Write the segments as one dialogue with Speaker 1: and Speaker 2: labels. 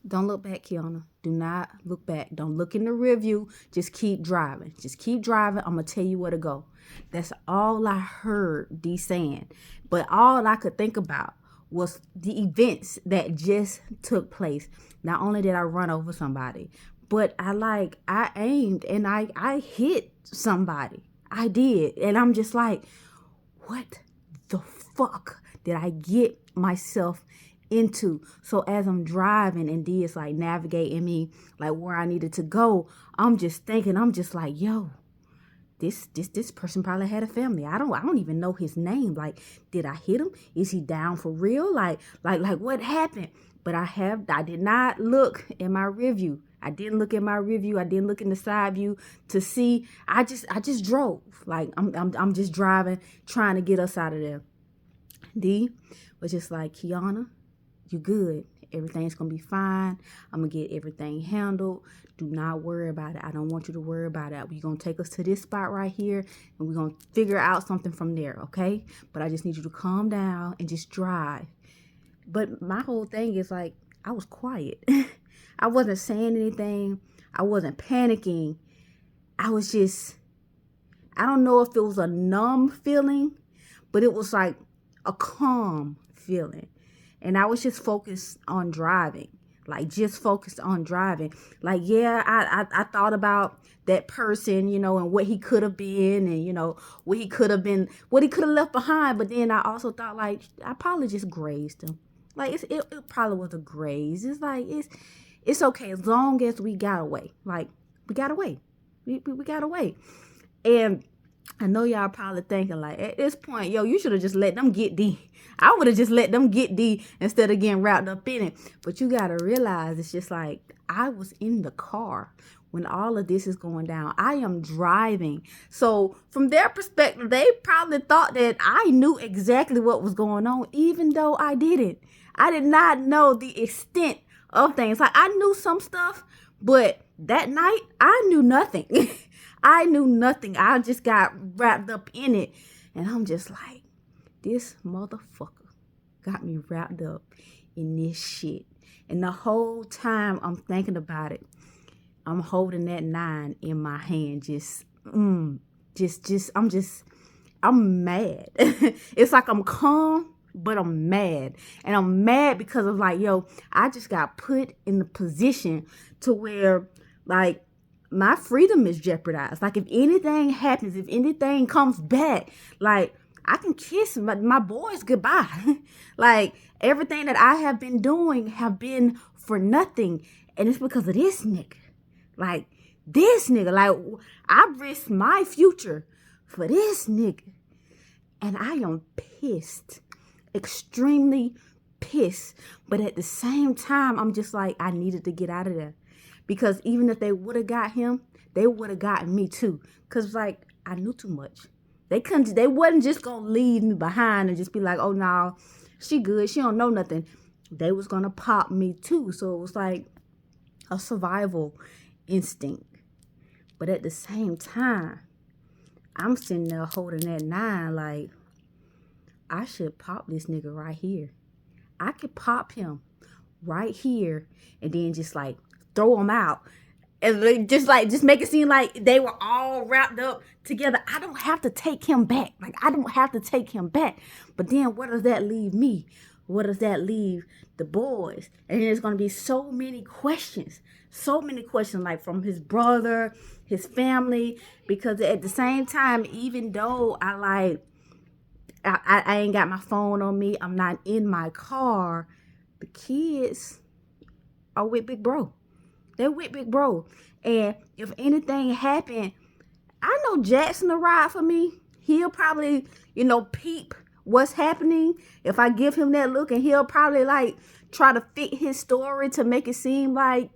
Speaker 1: Don't look back, Kiana. Do not look back. Don't look in the rear view. Just keep driving. Just keep driving. I'm going to tell you where to go. That's all I heard D saying. But all I could think about was the events that just took place. Not only did I run over somebody, but I aimed and I hit somebody. I did. And I'm just like, what the fuck did I get myself into? So as I'm driving and D is like navigating me like where I needed to go, I'm just thinking, I'm just like, yo, this person probably had a family. I don't even know his name. Like, did I hit him? Is he down for real? Like what happened? But I did not look in my rear view. I didn't look in my rear view. I didn't look in the side view to see. I just drove. Like I'm just driving, trying to get us out of there. D was just like, Kiana, you good. Everything's going to be fine. I'm going to get everything handled. Do not worry about it. I don't want you to worry about it. We're going to take us to this spot right here, and we're going to figure out something from there, okay? But I just need you to calm down and just drive. But my whole thing is like, I was quiet. I wasn't saying anything. I wasn't panicking. I was just, I don't know if it was a numb feeling, but it was like a calm feeling. And I was just focused on driving. Like, just focused on driving. Like, yeah, I thought about that person, and what he could have been, and, what he could have been, what he could have left behind. But then I also thought, like, I probably just grazed him. Like, it probably was a graze. It's like, it's okay as long as we got away. Like, we got away. We got away. And I know y'all probably thinking, like, at this point, yo, you should have just let them get D. I would have just let them get D instead of getting wrapped up in it. But you got to realize, it's just like, I was in the car when all of this is going down. I am driving. So from their perspective, they probably thought that I knew exactly what was going on, even though I didn't. I did not know the extent of things. Like, I knew some stuff, but that night, I knew nothing. I knew nothing. I just got wrapped up in it. And I'm just like, this motherfucker got me wrapped up in this shit. And the whole time I'm thinking about it, I'm holding that 9 in my hand. I'm mad. It's like I'm calm, but I'm mad. And I'm mad because of like, yo, I just got put in the position to where, like, my freedom is jeopardized. Like, if anything happens, if anything comes back, like, I can kiss my boys goodbye. Like, everything that I have been doing have been for nothing. And it's because of this nigga. Like, this nigga. Like, I risked my future for this nigga. And I am pissed. Extremely pissed. But at the same time, I'm just like, I needed to get out of there. Because even if they would have got him, they would have gotten me too. Because, like, I knew too much. They wasn't just going to leave me behind and just be like, oh, no, she good. She don't know nothing. They was going to pop me too. So it was like a survival instinct. But at the same time, I'm sitting there holding that 9 like, I should pop this nigga right here. I could pop him right here and then just like throw him out. And just make it seem like they were all wrapped up together. I don't have to take him back. Like, I don't have to take him back. But then what does that leave me? What does that leave the boys? And there's going to be so many questions. So many questions, like from his brother, his family. Because at the same time, even though I ain't got my phone on me, I'm not in my car, the kids are with Big Bro. They're with Big Bro. And if anything happened, I know Jackson will ride for me. He'll probably, peep what's happening. If I give him that look, and he'll probably like try to fit his story to make it seem like,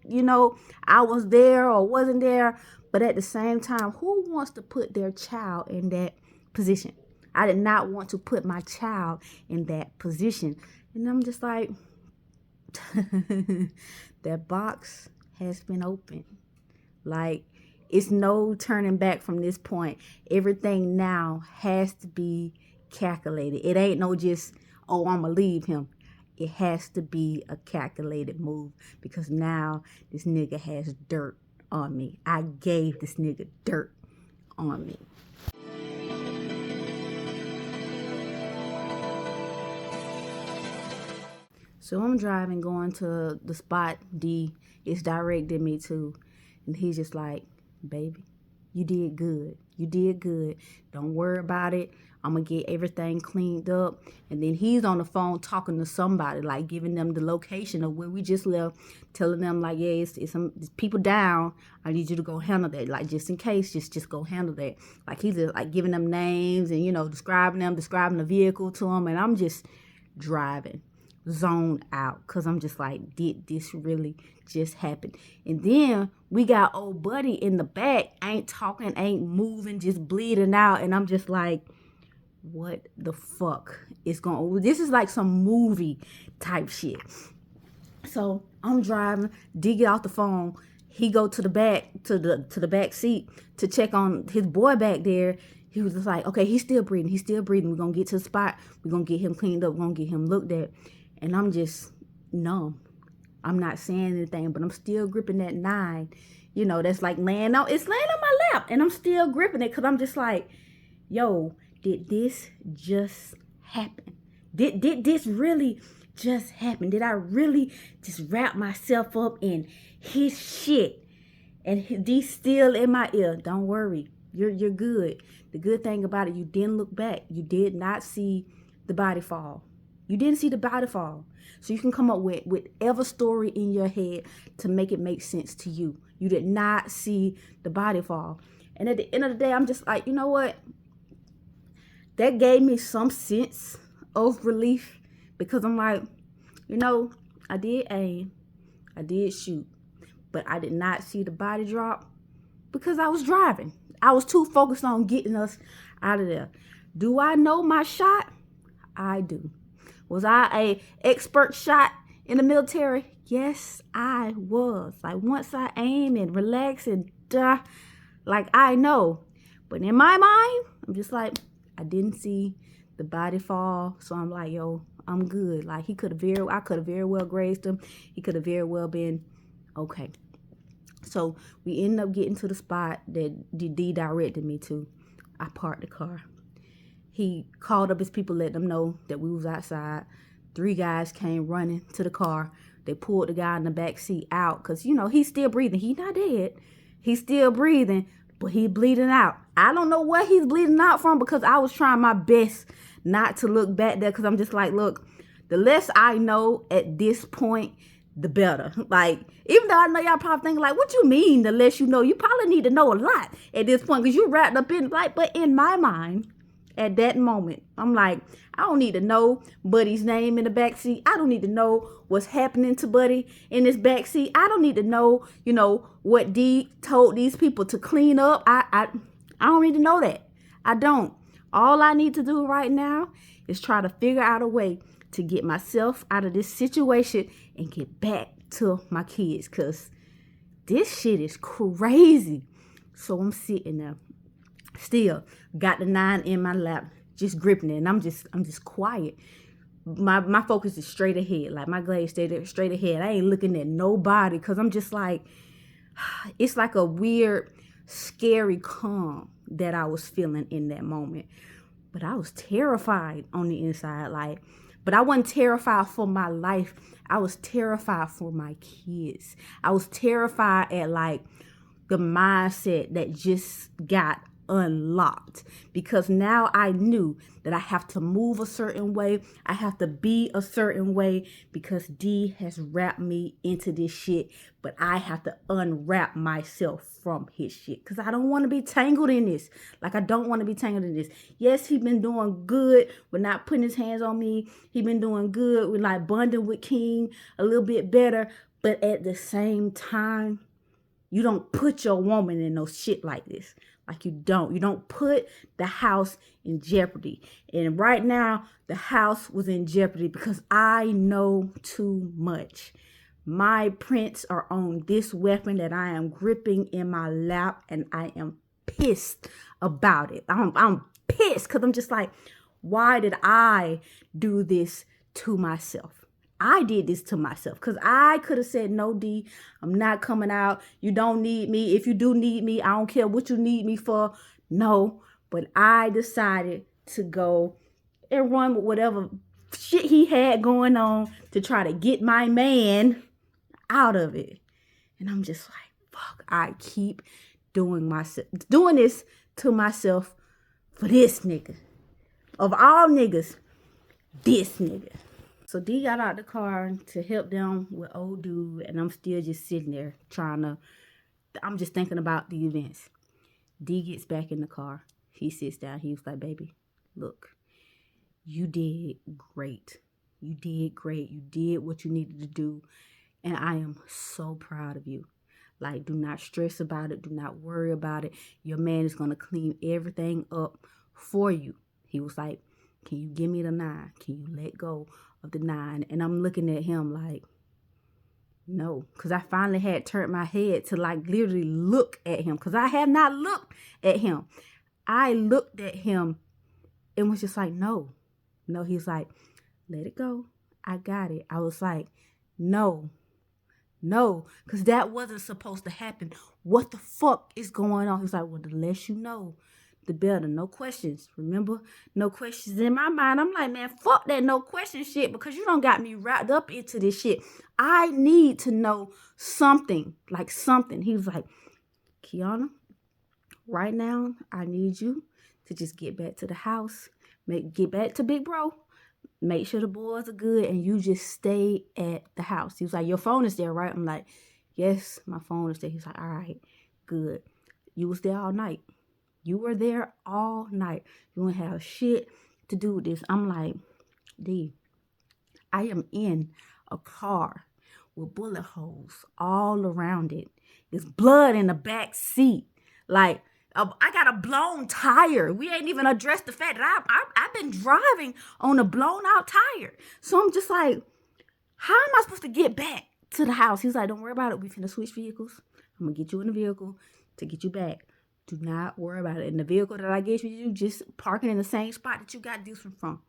Speaker 1: I was there or wasn't there. But at the same time, who wants to put their child in that position? I did not want to put my child in that position. And I'm just like, that box has been opened. Like, it's no turning back from this point. Everything now has to be calculated. It ain't no just, oh, I'm gonna leave him. It has to be a calculated move because now this nigga has dirt on me. I gave this nigga dirt on me. So I'm driving, going to the spot D is directing me to. And he's just like, baby, you did good. You did good. Don't worry about it. I'm going to get everything cleaned up. And then he's on the phone talking to somebody, like giving them the location of where we just left, telling them like, yeah, it's some people down. I need you to go handle that. Like, just in case, just go handle that. Like, he's just, like giving them names and, describing the vehicle to them. And I'm just driving, zoned out, because I'm just like, did this really just happen? And then we got old buddy in the back, ain't talking, ain't moving, just bleeding out. And I'm just like, what the fuck is going on? This is like some movie type shit. So I'm driving, D get off the phone. He go to the back, to the back seat to check on his boy back there. He was just like, okay, he's still breathing. We're going to get to the spot. We're going to get him cleaned up. We're going to get him looked at. And I'm just numb. I'm not saying anything, but I'm still gripping that 9. That's like laying on my lap. And I'm still gripping it because I'm just like, yo, did this just happen? Did this really just happen? Did I really just wrap myself up in his shit? And D's still in my ear. Don't worry. You're good. The good thing about it, you didn't look back. You did not see the body fall. You didn't see the body fall. So you can come up with whatever story in your head to make it make sense to you. You did not see the body fall. And at the end of the day, I'm just like, you know what? That gave me some sense of relief because I'm like, I did aim, I did shoot, but I did not see the body drop because I was driving. I was too focused on getting us out of there. Do I know my shot? I do. Was I a expert shot in the military? Yes, I was. Like once I aim and relax and like I know. But in my mind, I'm just like, I didn't see the body fall. So I'm like, yo, I'm good. Like I could have very well grazed him. He could have very well been okay. So we ended up getting to the spot that D directed me to. I parked the car. He called up his people, let them know that we was outside. 3 guys came running to the car. They pulled the guy in the back seat out because, he's still breathing. He's not dead. He's still breathing, but he's bleeding out. I don't know what he's bleeding out from because I was trying my best not to look back there because I'm just like, look, the less I know at this point, the better. Like, even though I know y'all probably thinking like, what you mean the less you know? You probably need to know a lot at this point because you wrapped up in like, but in my mind, at that moment, I'm like, I don't need to know Buddy's name in the backseat. I don't need to know what's happening to Buddy in this backseat. I don't need to know, what D told these people to clean up. I don't need to know that. I don't. All I need to do right now is try to figure out a way to get myself out of this situation and get back to my kids because this shit is crazy. So I'm sitting there. Still got the 9 in my lap, just gripping it, and I'm just quiet. My focus is straight ahead, like my gaze stayed straight ahead. I ain't looking at nobody because I'm just like, it's like a weird, scary calm that I was feeling in that moment. But I was terrified on the inside, but I wasn't terrified for my life. I was terrified for my kids. I was terrified at the mindset that just got unlocked because now I knew that I have to move a certain way. I have to be a certain way because D has wrapped me into this shit, but I have to unwrap myself from his shit because I don't want to be tangled in this. I don't want to be tangled in this. Yes, he been doing good with not putting his hands on me. He been doing good with bonding with King a little bit better, but at the same time, you don't put your woman in no shit like this. You don't put the house in jeopardy. And right now, the house was in jeopardy because I know too much. My prints are on this weapon that I am gripping in my lap, and I am pissed about it. I'm pissed because I'm just like, why did I do this to myself? I did this to myself because I could have said, no, D, I'm not coming out. You don't need me. If you do need me, I don't care what you need me for. No, but I decided to go and run with whatever shit he had going on to try to get my man out of it. And I'm just like, fuck, I keep doing this to myself for this nigga. Of all niggas, this nigga. So D got out the car to help them with old dude, and I'm still just sitting there I'm just thinking about the events. D gets back in the car. He sits down. He was like, baby, look, you did great. You did great. You did what you needed to do. And I am so proud of you. Like, do not stress about it. Do not worry about it. Your man is going to clean everything up for you. He was like, can you give me the 9? Can you let go of the 9? And I'm looking at him like, no. Because I finally had turned my head to like literally look at him. Because I have not looked at him. I looked at him and was just like, no. No, he's like, let it go. I got it. I was like, no, because that wasn't supposed to happen. What the fuck is going on? He's like, well, the less you know, the better. No questions. Remember, no questions. In my mind, I'm like, man, fuck that no question shit, because you don't got me wrapped up into this shit. I need to know something, like something. He was like, Kiana, right now, I need you to just get back to the house. Get back to Big Bro. Make sure the boys are good, and you just stay at the house. He was like, your phone is there, right? I'm like, yes, my phone is there. He's like, all right, good. You was there all night. You were there all night. You won't have shit to do with this. I'm like, D, I am in a car with bullet holes all around it. There's blood in the back seat. Like, I got a blown tire. We ain't even addressed the fact that I've been driving on a blown out tire. So I'm just like, how am I supposed to get back to the house? He's like, don't worry about it. We finna switch vehicles. I'm gonna get you in the vehicle to get you back. Do not worry about it. In the vehicle that I gave you, just parking in the same spot that you got this one from.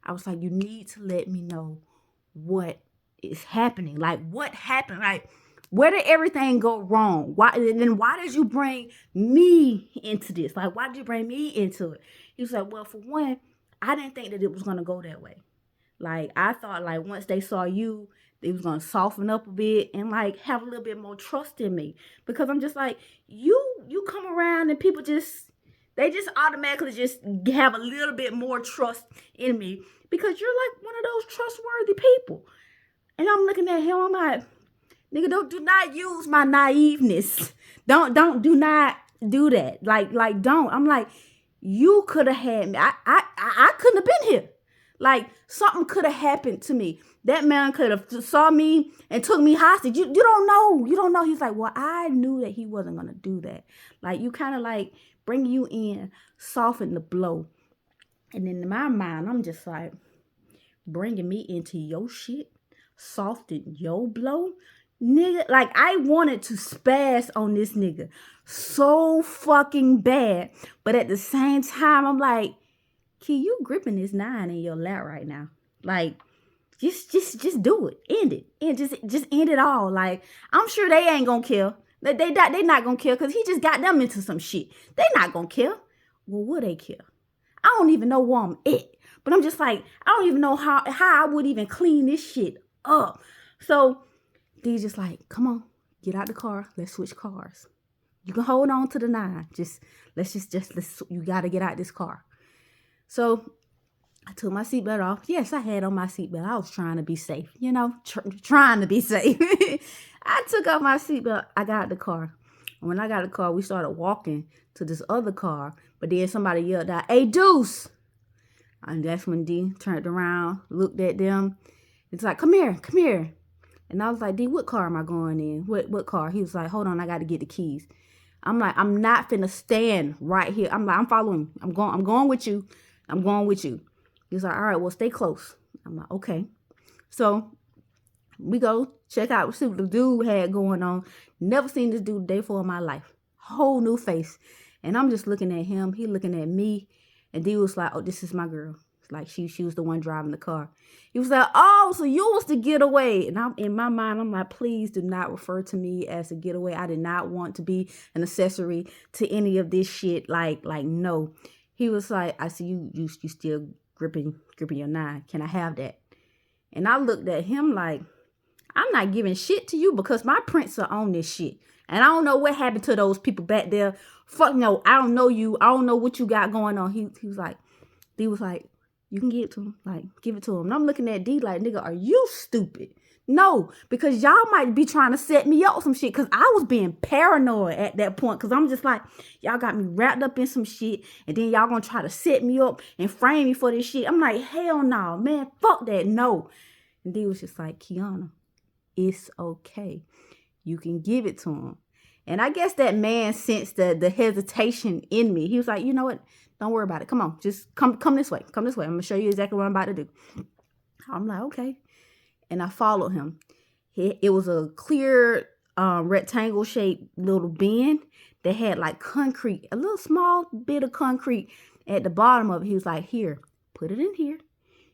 Speaker 1: I was like, you need to let me know what is happening. Like, what happened? Like, where did everything go wrong? Why did you bring me into this? Like, why did you bring me into it? He was like, well, for one, I didn't think that it was going to go that way. Like, I thought, like, once they saw you, they was going to soften up a bit and, like, have a little bit more trust in me. Because I'm just like, you come around and people they just automatically just have a little bit more trust in me because you're, like, one of those trustworthy people. And I'm looking at him, I'm like, nigga, do not use my naiveness. Do not do that. Like, don't. I'm like, you could have had me. I couldn't have been here. Like, something could have happened to me. That man could have saw me and took me hostage. You don't know. You don't know. He's like, well, I knew that he wasn't going to do that. Like, you kind of like bring you in, soften the blow. And in my mind, I'm just like, bringing me into your shit, soften your blow. Nigga, like, I wanted to spaz on this nigga so fucking bad. But at the same time, I'm like, Key, you gripping this 9 in your lap right now. Like, just do it. End it. And just end it all. Like, I'm sure they ain't gonna kill. They not gonna kill because he just got them into some shit. They not gonna kill. Well, will they kill? I don't even know where I'm at. But I'm just like, I don't even know how I would even clean this shit up. So D's just like, come on, get out the car. Let's switch cars. You can hold on to the 9. Let's you got to get out this car. So I took my seatbelt off. Yes, I had on my seatbelt. I was trying to be safe, trying to be safe. I took off my seatbelt. I got out the car. And when I got out the car, we started walking to this other car. But then somebody yelled out, hey, Deuce. And that's when D turned around, looked at them. It's like, come here. And I was like, D, what car am I going in? What car? He was like, hold on, I got to get the keys. I'm like, I'm not finna stand right here. I'm like, I'm following. I'm going with you. I'm going with you. He's like, all right, well, stay close. I'm like, okay. So we go check out, see what the dude had going on. Never seen this dude day before in my life. Whole new face. And I'm just looking at him. He looking at me. And D was like, oh, this is my girl. Like she was the one driving the car. He was like, oh, so you was the getaway. And I'm in my mind, I'm like, please do not refer to me as a getaway. I did not want to be an accessory to any of this shit. Like no. He was like, I see you still gripping your 9. Can I have that? And I looked at him like, I'm not giving shit to you because my prints are on this shit. And I don't know what happened to those people back there. Fuck no, I don't know you. I don't know what you got going on. He was like, you can give it to him. Like, give it to him. And I'm looking at D like, nigga, are you stupid? No, because y'all might be trying to set me up with some shit. Because I was being paranoid at that point. Because I'm just like, y'all got me wrapped up in some shit. And then y'all gonna try to set me up and frame me for this shit. I'm like, hell no, man. Fuck that. No. And D was just like, Kiana, it's okay. You can give it to him. And I guess that man sensed the hesitation in me. He was like, you know what? Don't worry about it. Come on. Just come this way. Come this way. I'm going to show you exactly what I'm about to do. I'm like, okay. And I followed him. It was a clear rectangle shaped little bin that had like concrete, a little small bit of concrete at the bottom of it. He was like, here, put it in here.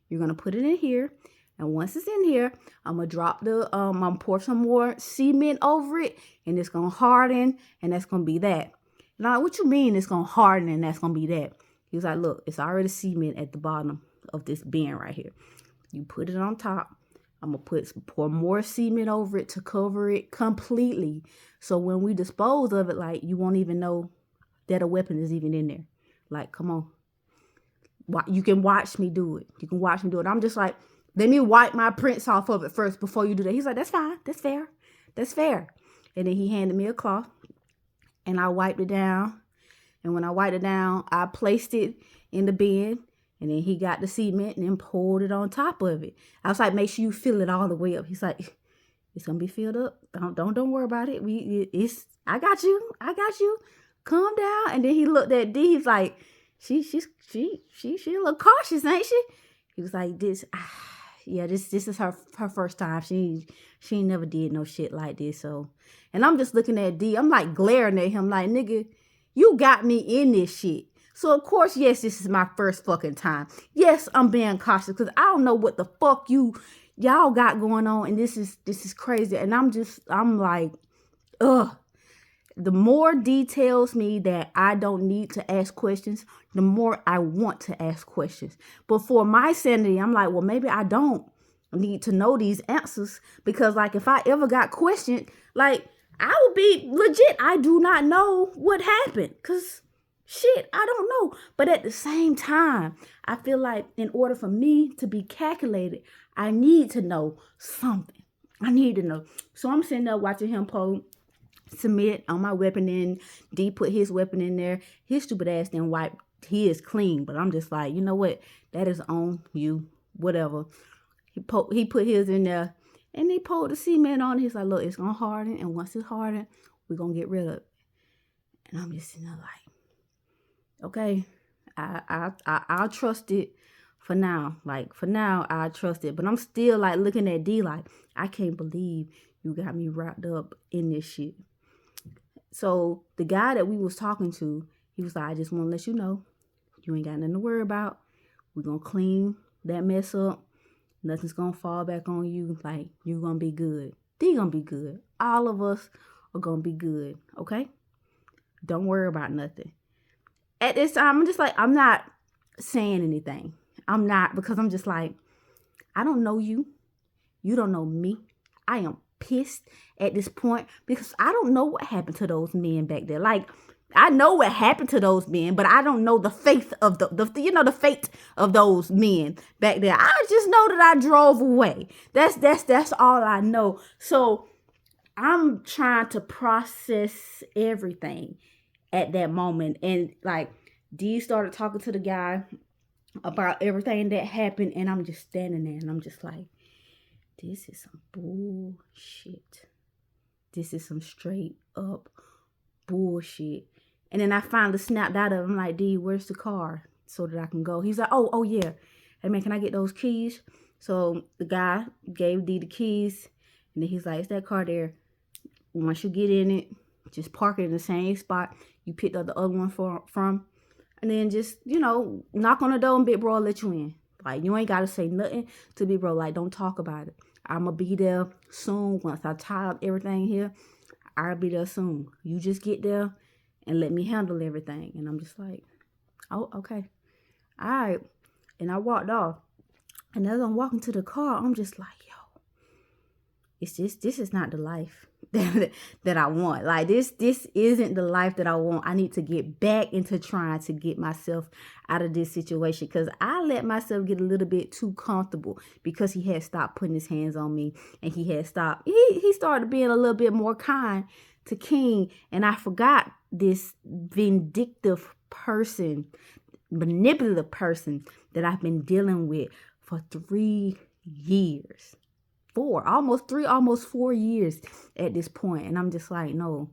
Speaker 1: You're going to put it in here. And once it's in here, I'm going to drop I'm going to pour some more cement over it. And it's going to harden. And that's going to be that. And I'm like, what you mean it's going to harden and that's going to be that? He was like, look, it's already cement at the bottom of this bin right here. You put it on top. I'm going to pour more cement over it to cover it completely. So when we dispose of it, like, you won't even know that a weapon is even in there. Like, come on. You can watch me do it. You can watch me do it. I'm just like, let me wipe my prints off of it first before you do that. He's like, that's fine. That's fair. That's fair. And then he handed me a cloth and I wiped it down. And when I wiped it down, I placed it in the bin. And then he got the cement and then poured it on top of it. I was like, make sure you fill it all the way up. He's like, it's going to be filled up. Don't worry about it. I got you. Calm down. And then he looked at D. He's like, she a little cautious, ain't she? He was like, this is her first time. She ain't never did no shit like this. So, and I'm just looking at D. I'm like glaring at him like, nigga, you got me in this shit. So of course, yes, this is my first fucking time. Yes, I'm being cautious because I don't know what the fuck y'all got going on, and this is crazy. And I'm like, ugh. The more D tells me that I don't need to ask questions, the more I want to ask questions. But for my sanity, I'm like, well, maybe I don't need to know these answers because, like, if I ever got questioned, like, I would be legit. I do not know what happened because shit, I don't know. But at the same time, I feel like in order for me to be calculated, I need to know something. I need to know. So I'm sitting there watching him submit on my weapon, and D put his weapon in there. His stupid ass didn't wipe his clean, but I'm just like, you know what? That is on you. Whatever. He put his in there, and he poured the cement on it. He's like, look, it's gonna harden, and once it's hardened, we're gonna get rid of it. And I'm just sitting there like, okay, I'll trust it for now. Like, for now, I trust it. But I'm still like looking at D like, I can't believe you got me wrapped up in this shit. So the guy that we was talking to, he was like, I just want to let you know, you ain't got nothing to worry about. We're going to clean that mess up. Nothing's going to fall back on you. Like, you're going to be good. D going to be good. All of us are going to be good. Okay? Don't worry about nothing. At this time, I'm just like, I'm not saying anything. I'm not, because I'm just like, I don't know you. You don't know me. I am pissed at this point because I don't know what happened to those men back there. Like, I know what happened to those men, but I don't know the fate of the fate of those men back there. I just know that I drove away. That's all I know. So I'm trying to process everything at that moment. And like, D started talking to the guy about everything that happened, and I'm just standing there and I'm just like, this is some bullshit. This is some straight up bullshit. And then I finally snapped out of him like, D, where's the car so that I can go? He's like, oh yeah. Hey man, can I get those keys? So the guy gave D the keys, and then he's like, it's that car there. Once you get in it, just park it in the same spot you picked up the other one from. And then just, knock on the door and big bro will let you in. Like, you ain't got to say nothing to be bro. Like, don't talk about it. I'm going to be there soon. Once I tie up everything here, I'll be there soon. You just get there and let me handle everything. And I'm just like, oh, okay. All right. And I walked off. And as I'm walking to the car, I'm just like, yo, this is not the life that I want. Like, this isn't the life that I want. I need to get back into trying to get myself out of this situation, because I let myself get a little bit too comfortable, because he had stopped putting his hands on me, and he started being a little bit more kind to King, and I forgot this vindictive person, manipulative person that I've been dealing with for 3 years. Almost 4 years at this point. And I'm just like, no,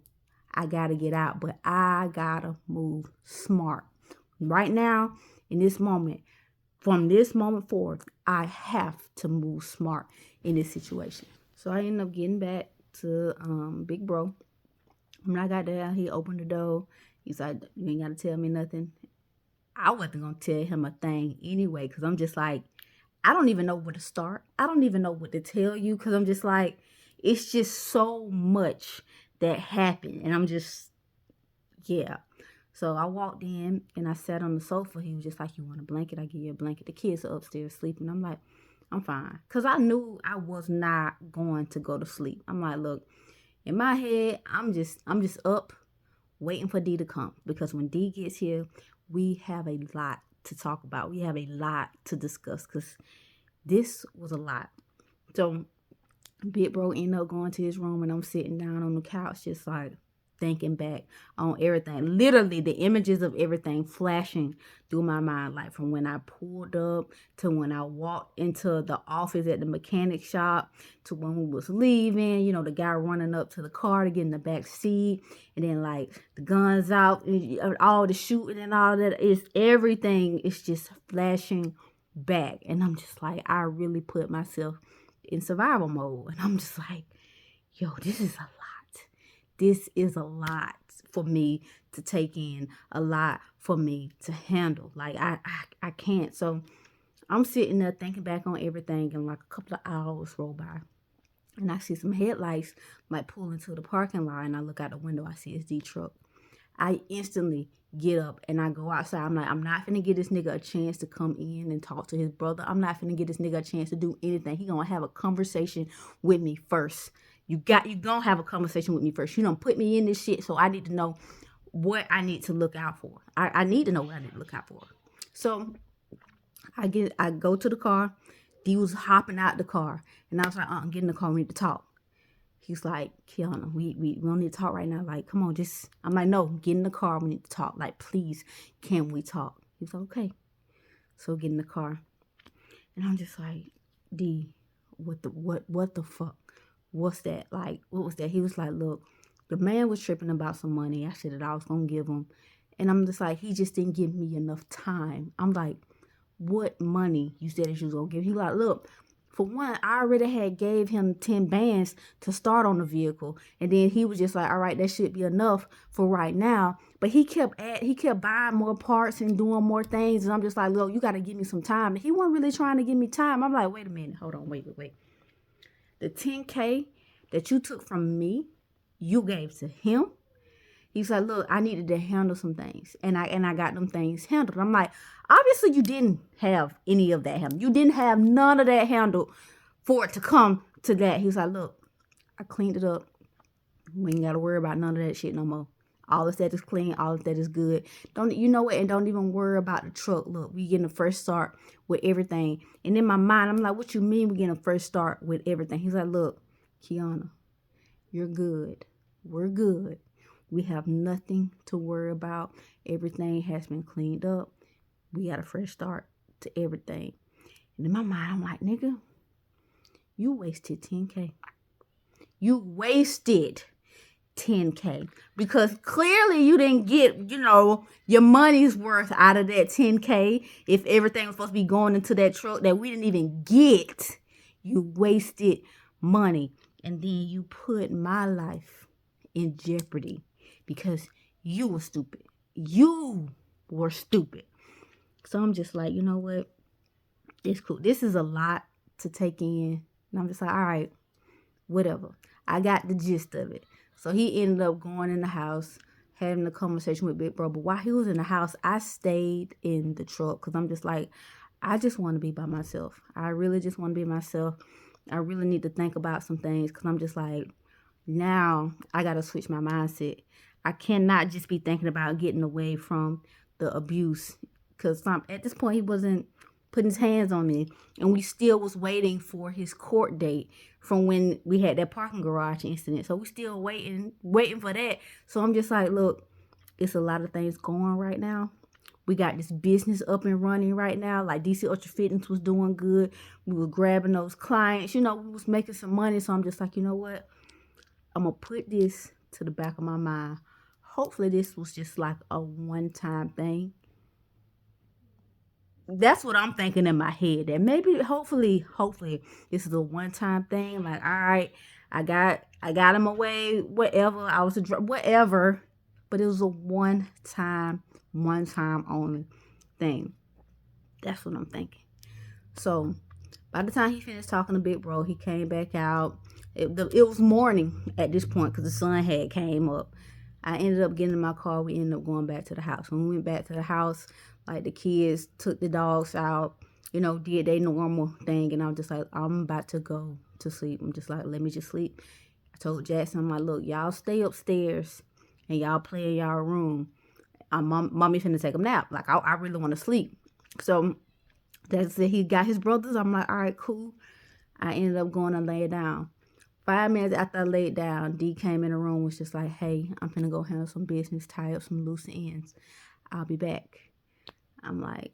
Speaker 1: I gotta get out, but I gotta move smart. Right now, in this moment, from this moment forward, I have to move smart in this situation. So I ended up getting back to Big Bro. When I got there, he opened the door. He's like, you ain't gotta tell me nothing. I wasn't gonna tell him a thing anyway, because I'm just like, I don't even know where to start. I don't even know what to tell you, because I'm just like, it's just so much that happened. And I'm just, yeah. So I walked in and I sat on the sofa. He was just like, you want a blanket? I give you a blanket. The kids are upstairs sleeping. I'm like, I'm fine. Because I knew I was not going to go to sleep. I'm like, look, in my head, I'm just up waiting for D to come. Because when D gets here, we have a lot to talk about. We have a lot to discuss, because this was a lot. So Big Bro ended up going to his room, and I'm sitting down on the couch just like thinking back on everything. Literally the images of everything flashing through my mind, like from when I pulled up to when I walked into the office at the mechanic shop to when we was leaving, you know, the guy running up to the car to get in the back seat, and then like the guns out, all the shooting and all that. Is everything is just flashing back. And I'm just like, I really put myself in survival mode. And I'm just like, yo, this is a lot. This is a lot for me to take in, a lot for me to handle. Like, I can't. So I'm sitting there thinking back on everything, and like a couple of hours roll by, and I see some headlights like pull into the parking lot, and I look out the window, I see his D truck. I instantly get up and I go outside. I'm like, I'm not finna give this nigga a chance to come in and talk to his brother. I'm not finna give this nigga a chance to do anything. He gonna have a conversation with me first. You gonna have a conversation with me first. You don't put me in this shit, so I need to know what I need to look out for. I need to know what I need to look out for. So I go to the car. D was hopping out the car, and I was like, get in the car, we need to talk. He's like, Kiana, we don't need to talk right now. Like, come on, just, I'm like, no, get in the car, we need to talk. Like, please, can we talk? He's like, okay. So get in the car. And I'm just like, D, what the fuck? What's that? Like, what was that? He was like, look, the man was tripping about some money I said that I was going to give him. And I'm just like, he just didn't give me enough time. I'm like, what money you said that you was going to give? He like, look, for one, I already had gave him 10 bands to start on the vehicle. And then he was just like, all right, that should be enough for right now. But he kept buying more parts and doing more things. And I'm just like, look, you got to give me some time. And he wasn't really trying to give me time. I'm like, wait a minute. Hold on. Wait. The $10K that you took from me, you gave to him. He's like, look, I needed to handle some things. And I got them things handled. I'm like, obviously you didn't have any of that handled. You didn't have none of that handled for it to come to that. He's like, look, I cleaned it up. We ain't got to worry about none of that shit no more. All of that is clean. All of that is good. You know what? And don't even worry about the truck. Look, we getting a fresh start with everything. And in my mind, I'm like, what you mean we getting a fresh start with everything? He's like, look, Kiana, you're good. We're good. We have nothing to worry about. Everything has been cleaned up. We got a fresh start to everything. And in my mind, I'm like, nigga, you wasted $10K. You wasted $10K. Because clearly you didn't get, your money's worth out of that $10K. If everything was supposed to be going into that truck that we didn't even get, you wasted money. And then you put my life in jeopardy because you were stupid. You were stupid. So I'm just like, you know what? It's cool. This is a lot to take in. And I'm just like, all right, whatever. I got the gist of it. So he ended up going in the house, having a conversation with Big Bro. But while he was in the house, I stayed in the truck because I'm just like, I just want to be by myself. I really just want to be myself. I really need to think about some things because I'm just like, now I got to switch my mindset. I cannot just be thinking about getting away from the abuse because at this point he wasn't putting his hands on me, and we still was waiting for his court date from when we had that parking garage incident. So we still waiting for that. So I'm just like, look, it's a lot of things going right now. We got this business up and running right now. Like DC Ultra Fitness was doing good. We were grabbing those clients. We was making some money. So I'm just like, you know what? I'm going to put this to the back of my mind. Hopefully this was just like a one-time thing. That's what I'm thinking in my head. That maybe, hopefully, this is a one-time thing. Like, all right, I got him away, whatever. I was whatever, but it was a one-time only thing. That's what I'm thinking. So by the time he finished talking to Big Bro, he came back out. It was morning at this point because the sun had came up. I ended up getting in my car. We ended up going back to the house. When we went back to the house, like the kids took the dogs out, did their normal thing. And I'm just like, I'm about to go to sleep. I'm just like, let me just sleep. I told Jackson, I'm like, look, y'all stay upstairs and y'all play in y'all room. Mommy finna take a nap. Like, I really want to sleep. So that's it. He got his brothers. I'm like, all right, cool. I ended up going to lay down. 5 minutes after I laid down, D came in the room, was just like, hey, I'm finna go handle some business, tie up some loose ends. I'll be back. I'm like,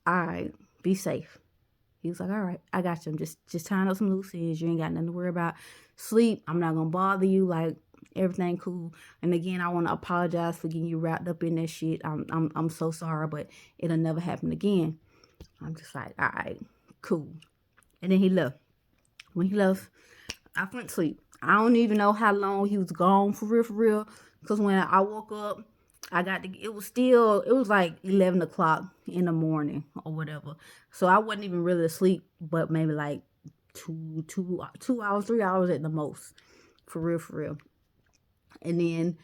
Speaker 1: all right, be safe. He was like, all right, I got you. I'm just tying up some loose ends. You ain't got nothing to worry about. Sleep. I'm not gonna bother you. Like, everything cool. And again, I want to apologize for getting you wrapped up in that shit. I'm so sorry, but it'll never happen again. I'm just like, all right, cool. And then he left. When he left, I went to sleep. I don't even know how long he was gone for real. Because when I woke up, it was like 11 o'clock in the morning or whatever. So I wasn't even really asleep, but maybe like 2 hours, 3 hours at the most. For real. And then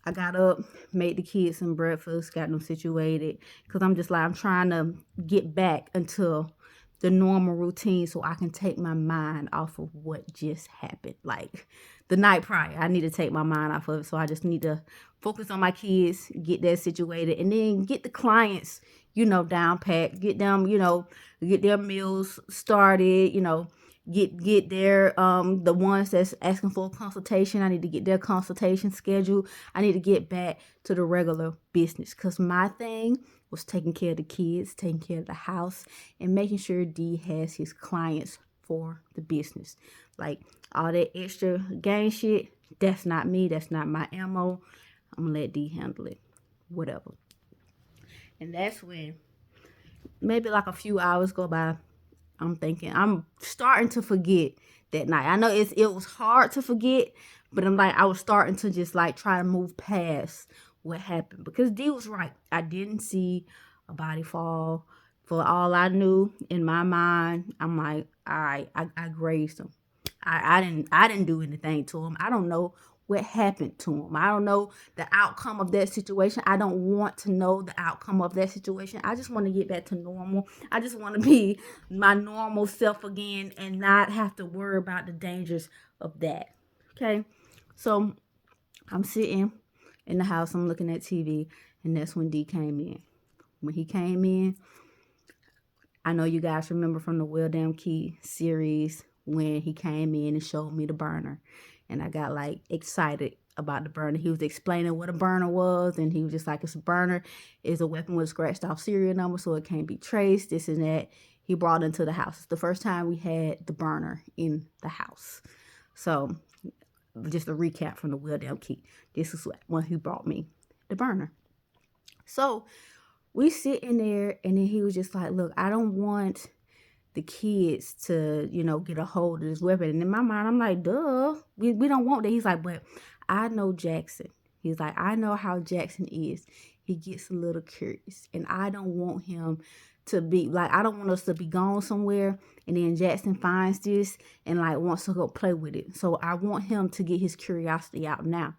Speaker 1: I got up, made the kids some breakfast, got them situated. Because I'm just like, I'm trying to get back into the normal routine so I can take my mind off of what just happened. Like the night prior, I need to take my mind off of it. So I just need to focus on my kids, get that situated, and then get the clients, down pat, get them, get their meals started, get their the ones that's asking for a consultation. I need to get their consultation scheduled. I need to get back to the regular business because my thing was taking care of the kids, taking care of the house, and making sure D has his clients for the business. Like all that extra gang shit, that's not me. That's not my MO. I'm gonna let D handle it. Whatever. And that's when maybe like a few hours go by. I'm starting to forget that night. I know it was hard to forget, but I was starting to just like try to move past what happened because D was right. I didn't see a body fall. For all I knew in my mind, I'm like, all right, I grazed him. I didn't do anything to him. I don't know what happened to him. I don't know the outcome of that situation. I don't want to know the outcome of that situation. I just want to get back to normal. I just want to be my normal self again and not have to worry about the dangers of that. Okay? So I'm sitting in the house. I'm looking at TV. And that's when D came in. When he came in, I know you guys remember from the Well Damn Key series when he came in and showed me the burner. And I got like excited about the burner. He was explaining what a burner was. And he was just like, it's a burner. It's a weapon with a scratched off serial number so it can't be traced. This and that. He brought it into the house. It's the first time we had the burner in the house. So just a recap from the Well Damn Key. This is when he brought me the burner. So we sit in there and then he was just like, look, I don't want the kids to, get a hold of this weapon. And in my mind, I'm like, duh, we don't want that. He's like, but I know Jackson. He's like, I know how Jackson is. He gets a little curious. And I don't want him to be like, I don't want us to be gone somewhere and then Jackson finds this and like wants to go play with it. So I want him to get his curiosity out now.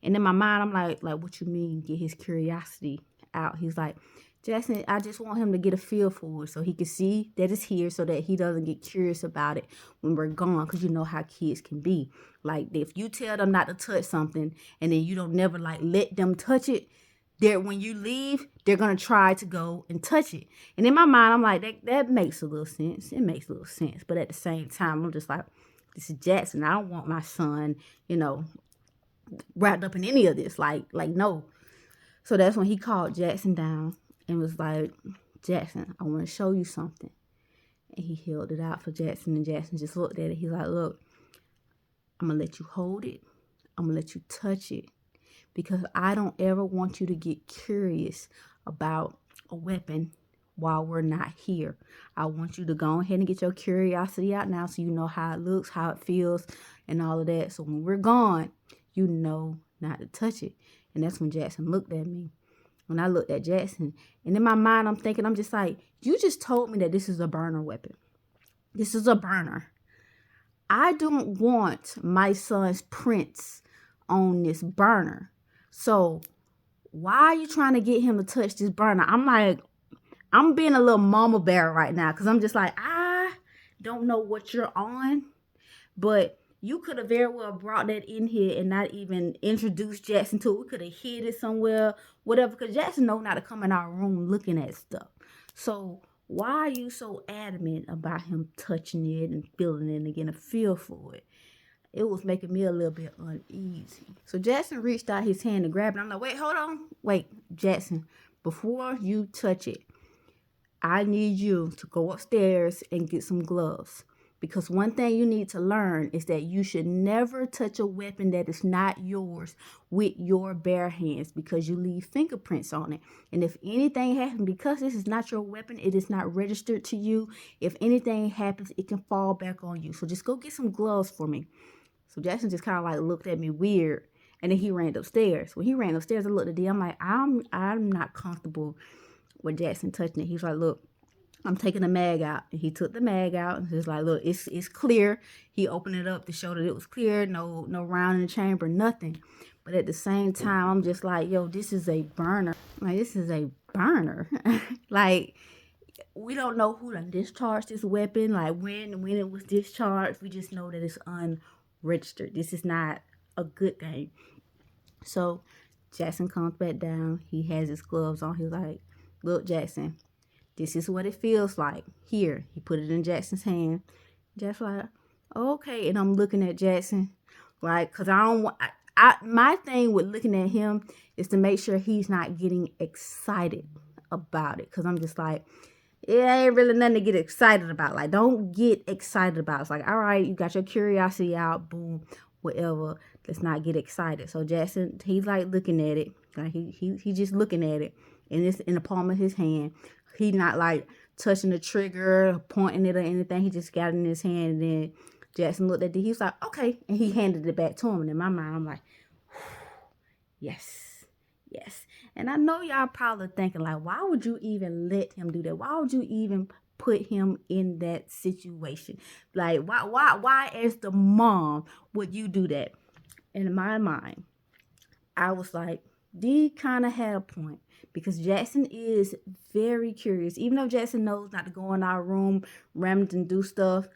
Speaker 1: And in my mind, I'm like, what you mean get his curiosity out? He's like, Jackson, I just want him to get a feel for it so he can see that it's here so that he doesn't get curious about it when we're gone. Because you know how kids can be. Like, if you tell them not to touch something and then you don't never like let them touch it, when you leave, they're going to try to go and touch it. And in my mind, I'm like, that makes a little sense. It makes a little sense. But at the same time, I'm just like, this is Jackson. I don't want my son, wrapped up in any of this. Like no. So that's when he called Jackson down and was like, Jackson, I want to show you something. And he held it out for Jackson, and Jackson just looked at it. He's like, look, I'm going to let you hold it. I'm going to let you touch it, because I don't ever want you to get curious about a weapon while we're not here. I want you to go ahead and get your curiosity out now so you know how it looks, how it feels, and all of that. So when we're gone, you know not to touch it. And that's when Jackson looked at me. When I looked at Jackson, and in my mind, I'm just like, you just told me that this is a burner weapon. This is a burner. I don't want my son's prints on this burner. So why are you trying to get him to touch this burner? I'm like, I'm being a little mama bear right now, because I'm just like, I don't know what you're on, but you could have very well brought that in here and not even introduced Jackson to it. We could have hid it somewhere, whatever, because Jackson knows not to come in our room looking at stuff. So why are you so adamant about him touching it and feeling it and getting a feel for it? It was making me a little bit uneasy. So Jackson reached out his hand to grab it. I'm like, wait, hold on. Wait, Jackson, before you touch it, I need you to go upstairs and get some gloves. Because one thing you need to learn is that you should never touch a weapon that is not yours with your bare hands, because you leave fingerprints on it. And if anything happens, because this is not your weapon, it is not registered to you. If anything happens, it can fall back on you. So just go get some gloves for me. So Jackson just kind of like looked at me weird. And then he ran upstairs. When he ran upstairs, I looked at D. I'm like, I'm not comfortable with Jackson touching it. He's like, look, I'm taking the mag out. And he took the mag out and he's like, look, it's clear. He opened it up to show that it was clear. No round in the chamber, nothing. But at the same time, I'm just like, yo, this is a burner. Like, this is a burner. Like, we don't know who done discharged this weapon. Like, when it was discharged. We just know that it's unregistered. This is not a good thing. So Jackson comes back down. He has his gloves on. He's like, look, Jackson, this is what it feels like. Here, he put it in Jackson's hand. Jackson like, okay. And I'm looking at Jackson, like, because I don't want, my thing with looking at him is to make sure he's not getting excited about it. Because I'm just like, it ain't really nothing to get excited about. Like, don't get excited about it. It's like, all right, you got your curiosity out, boom, whatever. Let's not get excited. So Jackson, he's like looking at it. Like, he just looking at it. And it's in the palm of his hand. He not like touching the trigger, pointing it or anything. He just got it in his hand. And then Jackson looked at it. He was like, okay. And he handed it back to him. And in my mind, I'm like, yes. And I know y'all probably thinking like, why would you even let him do that? Why would you even put him in that situation? Like, why as the mom would you do that? And in my mind, I was like, D kind of had a point, because Jackson is very curious. Even though Jackson knows not to go in our room, rammed and do stuff,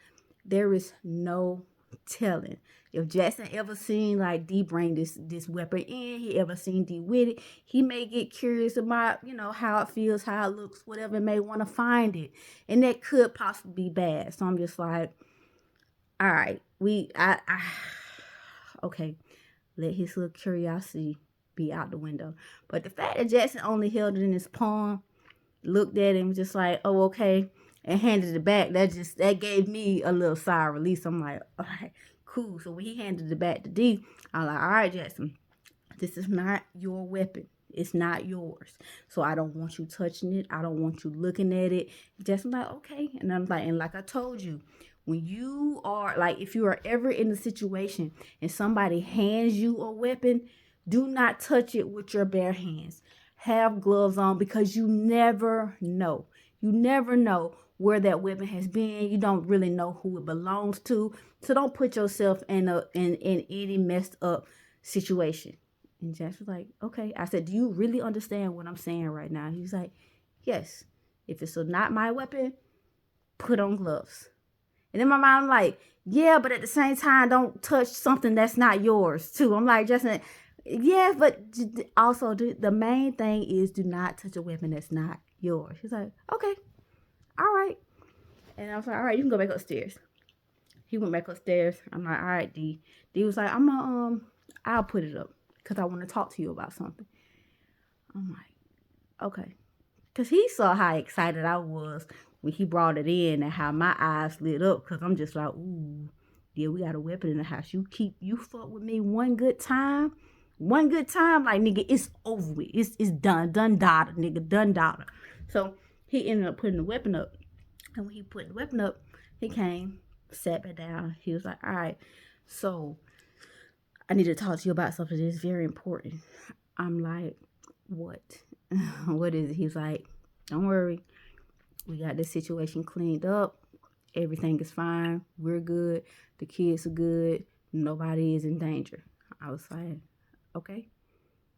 Speaker 1: there is no telling. If Jackson ever seen like D bring this weapon in, he ever seen D with it, he may get curious about, how it feels, how it looks, whatever, may want to find it. And that could possibly be bad. So I'm just like, all right, okay, let his little curiosity be out the window. But the fact that Jackson only held it in his palm, looked at him just like, oh, okay, and handed it back, that gave me a little sigh of release. I'm like, all right, cool. So when he handed it back to D, I'm like, all right, Jackson, this is not your weapon. It's not yours. So I don't want you touching it. I don't want you looking at it. Jackson's like, okay. And I'm like, and like I told you, when you are like, if you are ever in a situation and somebody hands you a weapon, do not touch it with your bare hands. Have gloves on, because you never know. You never know where that weapon has been. You don't really know who it belongs to. So don't put yourself in any messed up situation. And Josh was like, okay. I said, do you really understand what I'm saying right now? He was like, yes. If it's not my weapon, put on gloves. And in my mind, I'm like, yeah, but at the same time, don't touch something that's not yours, too. I'm like, Justin, yeah, but also the main thing is do not touch a weapon that's not yours. He's like, okay, all right. And I was like, all right, you can go back upstairs. He went back upstairs. I'm like, all right, D. D was like, I'll put it up because I want to talk to you about something. I'm like, okay. Because he saw how excited I was when he brought it in and how my eyes lit up. Because I'm just like, ooh, yeah, we got a weapon in the house. You fuck with me one good time, like, nigga, it's over with. It's done. Done daughter, nigga. Done daughter. So he ended up putting the weapon up. And when he put the weapon up, he came, sat back down. He was like, all right, so I need to talk to you about something that's very important. I'm like, what? What is it? He's like, don't worry. We got this situation cleaned up. Everything is fine. We're good. The kids are good. Nobody is in danger. I was like, okay.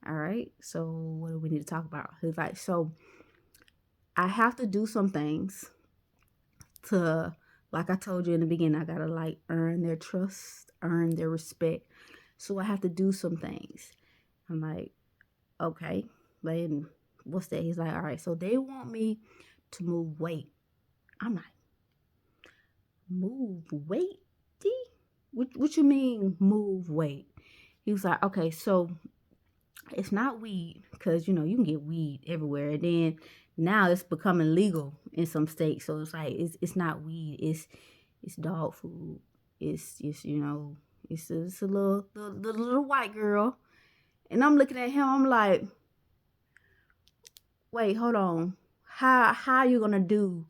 Speaker 1: All right. So what do we need to talk about? He's like, so I have to do some things to, like I told you in the beginning, I got to like earn their trust, earn their respect. So I have to do some things. I'm like, okay. Then what's that? He's like, all right, so they want me to move weight. I'm like, move weight, D? What you mean move weight? He was like, okay, so it's not weed, because, you can get weed everywhere. And then now it's becoming legal in some states. So it's like, it's not weed. It's dog food. It's a little white girl. And I'm looking at him, I'm like, wait, hold on. How are you gonna do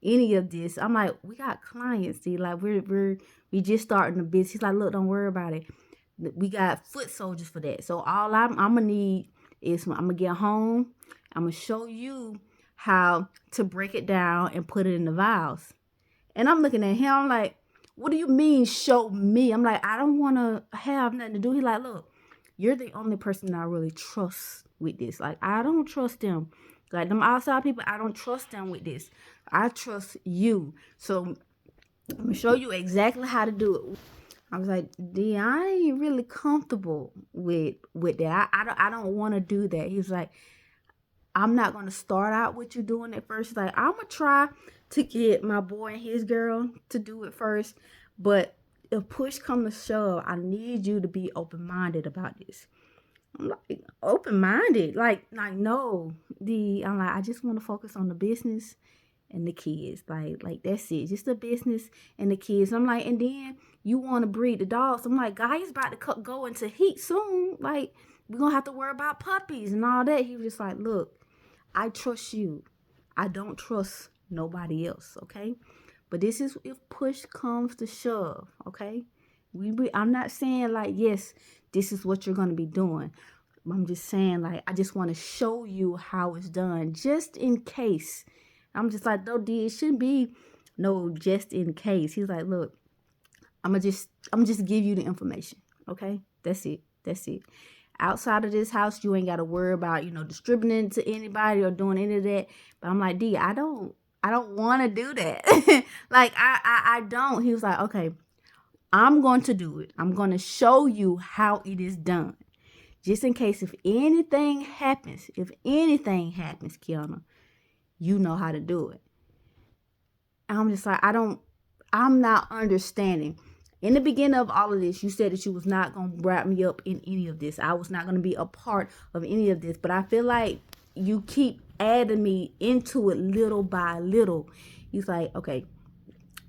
Speaker 1: any of this? I'm like, we got clients, see, like we just starting the business. He's like, look, don't worry about it. We got foot soldiers for that. So all I'm gonna need is I'm gonna get home. I'm gonna show you how to break it down and put it in the vials. And I'm looking at him, I'm like, what do you mean show me? I'm like, I don't wanna have nothing to do. He's like, look, you're the only person I really trust with this. Like, I don't trust them. Like, them outside people, I don't trust them with this. I trust you. So, I'm going to show you exactly how to do it. I was like, D, I ain't really comfortable with that. I don't want to do that. He was like, I'm not going to start out with you doing it first. He's like, I'm going to try to get my boy and his girl to do it first. But if push comes to shove, I need you to be open-minded about this. I'm like, open-minded? Like no. I'm like, I just want to focus on the business and the kids. Like that's it. Just the business and the kids. I'm like, and then you want to breed the dogs. I'm like, guys about to go into heat soon. Like, we're going to have to worry about puppies and all that. He was just like, look, I trust you. I don't trust nobody else, okay? But this is if push comes to shove, okay? I'm not saying like, yes, this is what you're going to be doing. I'm just saying, like, I just want to show you how it's done, just in case. I'm just like, no, D, it shouldn't be no just in case. He's like, look, I'm just give you the information, okay? That's it. Outside of this house, you ain't got to worry about, distributing it to anybody or doing any of that. But I'm like, D, I don't want to do that. Like, I don't. He was like, okay, I'm going to do it. I'm going to show you how it is done. Just in case if anything happens, Kiana, you know how to do it. And I'm just like, I'm not understanding. In the beginning of all of this, you said that you was not going to wrap me up in any of this. I was not going to be a part of any of this. But I feel like you keep adding me into it little by little. He's like, okay,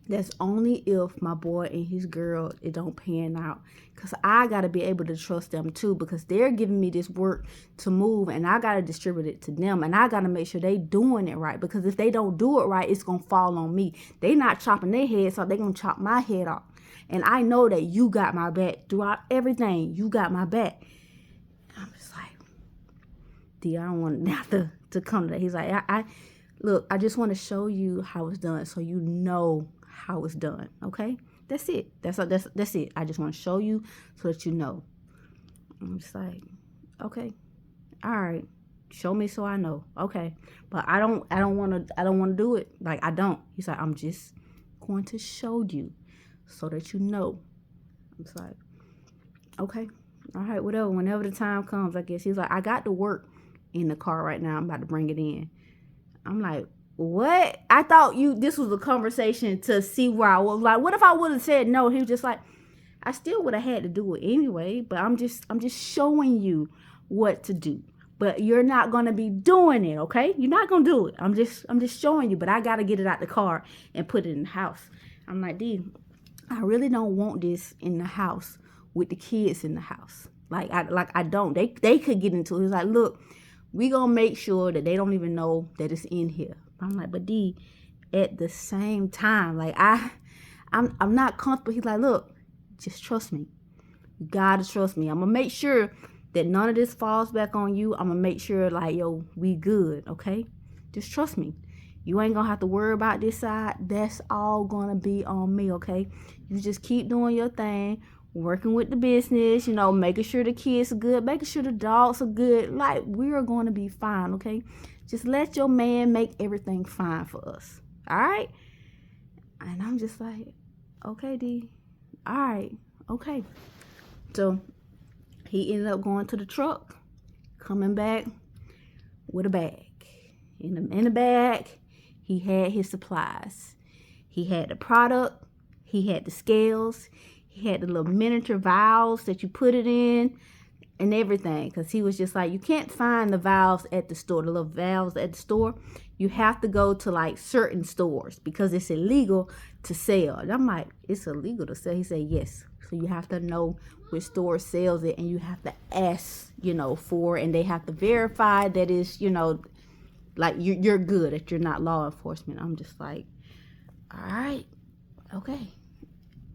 Speaker 1: that's only if my boy and his girl, it don't pan out. Because I got to be able to trust them too. Because they're giving me this work to move. And I got to distribute it to them. And I got to make sure they doing it right. Because if they don't do it right, it's going to fall on me. They not chopping their head, so they going to chop my head off. And I know that you got my back. Throughout everything, you got my back. I'm just like, D, I don't want to have to come to that. He's like, Look, I just want to show you how it's done so you know how it's done, okay? That's it. That's it. I just want to show you so that you know. I'm just like, okay, all right, show me so I know, okay. But I don't want to do it. Like, I don't. He's like, I'm just going to show you so that you know. I'm just like, okay, all right, whatever. Whenever the time comes, I guess. He's like, I got to work in the car right now. I'm about to bring it in. I'm like, what? I thought this was a conversation to see where I was. Like, what if I would have said no? He was just like, I still would have had to do it anyway, but I'm just showing you what to do. But you're not gonna be doing it, okay? You're not gonna do it. I'm just showing you, but I gotta get it out the car and put it in the house. I'm like, D, I really don't want this in the house with the kids in the house. I don't. They could get into it. He's like, look, we gonna make sure that they don't even know that it's in here. I'm like, but D, at the same time, like I'm not comfortable. He's like, look, just trust me. You gotta trust me. I'm gonna make sure that none of this falls back on you. I'm gonna make sure, like, yo, we good, okay? Just trust me. You ain't gonna have to worry about this side. That's all gonna be on me, okay? You just keep doing your thing, working with the business, making sure the kids are good, making sure the dogs are good. Like, we are gonna be fine, okay? Just let your man make everything fine for us, all right? And I'm just like, okay, D. All right, okay. So he ended up going to the truck, coming back with a bag. In the bag, he had his supplies. He had the product. He had the scales. He had the little miniature vials that you put it in and everything. Because he was just like, you can't find the vials at the store, the little vials at the store. You have to go to like certain stores because it's illegal to sell. And I'm like, it's illegal to sell? He said, yes. So you have to know which store sells it, and you have to ask, for it, and they have to verify that it's, like you're good, that you're not law enforcement. I'm just like, all right, okay.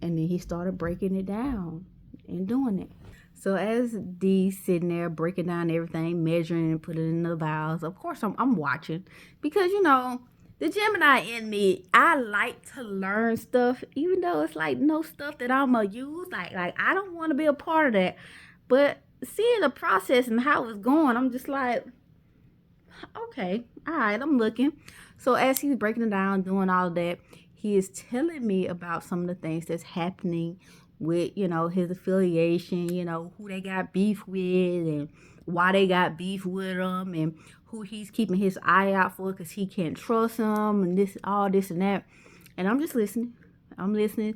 Speaker 1: And then he started breaking it down and doing it. So as D's sitting there breaking down everything, measuring and putting in the vials, of course I'm watching because, the Gemini in me, I like to learn stuff, even though it's like no stuff that I'm going to use. Like I don't want to be a part of that. But seeing the process and how it's going, I'm just like, okay, all right, I'm looking. So as he's breaking it down, doing all of that, he is telling me about some of the things that's happening with, his affiliation, who they got beef with and why they got beef with him and who he's keeping his eye out for because he can't trust him and all this and that. And I'm just listening. I'm listening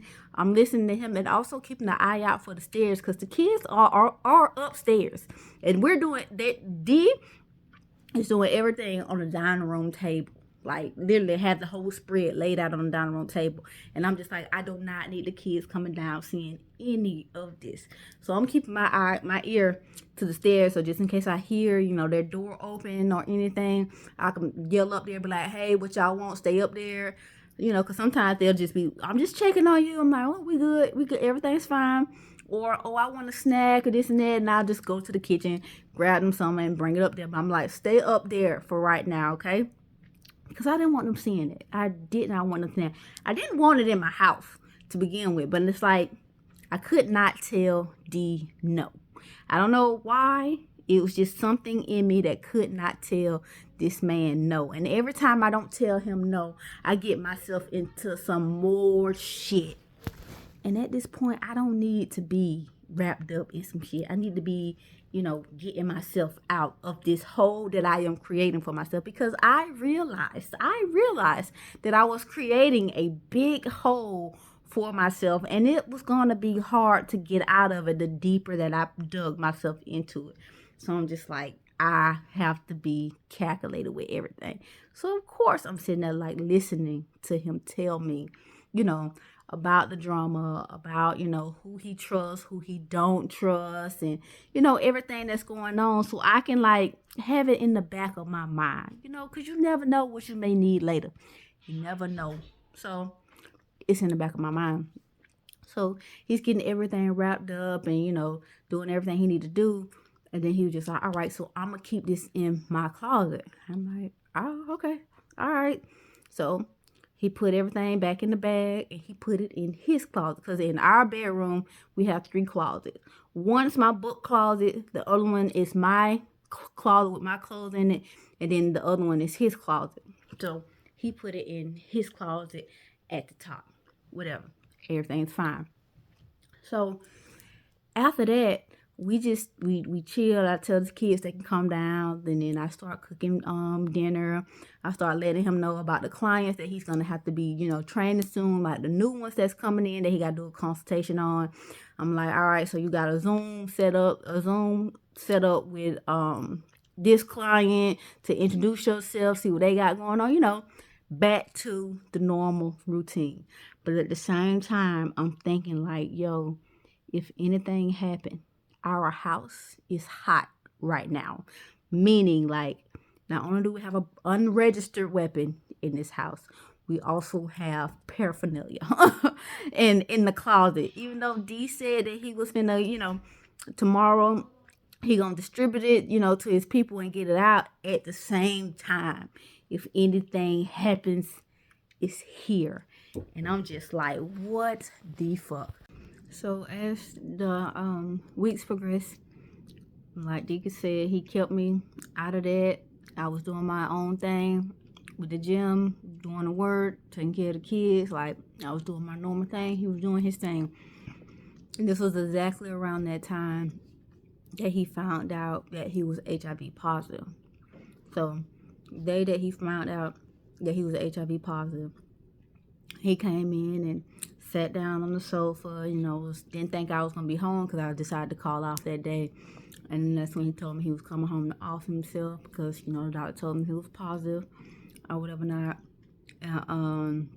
Speaker 1: to him and also keeping the eye out for the stairs because the kids are upstairs. And we're doing that. D is doing everything on the dining room table. Like, literally have the whole spread laid out on the dining room table. And I'm just like, I do not need the kids coming down seeing any of this. So I'm keeping my ear to the stairs. So just in case I hear, their door open or anything, I can yell up there and be like, hey, what y'all want? Stay up there. Because sometimes they'll just be, I'm just checking on you. I'm like, oh, we good. Everything's fine. Or, oh, I want a snack or this and that. And I'll just go to the kitchen, grab them something and bring it up there. But I'm like, stay up there for right now, okay? Because I didn't want them seeing it. I did not want them seeing it. I didn't want it in my house to begin with. But it's like, I could not tell D no. I don't know why. It was just something in me that could not tell this man no. And every time I don't tell him no, I get myself into some more shit. And at this point, I don't need to be wrapped up in some shit. I need to be, getting myself out of this hole that I am creating for myself because I realized that I was creating a big hole for myself and it was going to be hard to get out of it the deeper that I dug myself into it. So I'm just like, I have to be calculated with everything. So of course I'm sitting there like listening to him tell me, about the drama, about, who he trusts, who he don't trust, and, everything that's going on. So I can like have it in the back of my mind, because you never know what you may need later. You never know. So it's in the back of my mind. So he's getting everything wrapped up and, doing everything he need to do. And then he was just like, all right, so I'm going to keep this in my closet. I'm like, oh, okay. All right. So he put everything back in the bag and he put it in his closet. Because in our bedroom, we have 3 closets. One is my book closet. The other one is my closet with my clothes in it. And then the other one is his closet. So he put it in his closet at the top. Whatever. Everything's fine. So after that, we chill. I tell the kids they can come down, and then I start cooking dinner. I start letting him know about the clients that he's gonna have to be, training soon, like the new ones that's coming in that he gotta do a consultation on. I'm like, all right, so you got a Zoom set up with this client to introduce yourself, see what they got going on, back to the normal routine. But at the same time, I'm thinking like, yo, if anything happened, our house is hot right now. Meaning, like, not only do we have an unregistered weapon in this house, we also have paraphernalia in the closet. Even though D said that he was gonna, tomorrow he gonna distribute it, to his people and get it out. At the same time, if anything happens, it's here. And I'm just like, what the fuck? So as the weeks progressed, like Deacon said, he kept me out of that. I was doing my own thing with the gym, doing the work, taking care of the kids. Like, I was doing my normal thing. He was doing his thing. And this was exactly around that time that he found out that he was HIV positive. So the day that he found out that he was HIV positive, he came in and sat down on the sofa, didn't think I was going to be home because I decided to call off that day. And that's when he told me he was coming home to off himself because, the doctor told him he was positive or whatever not. And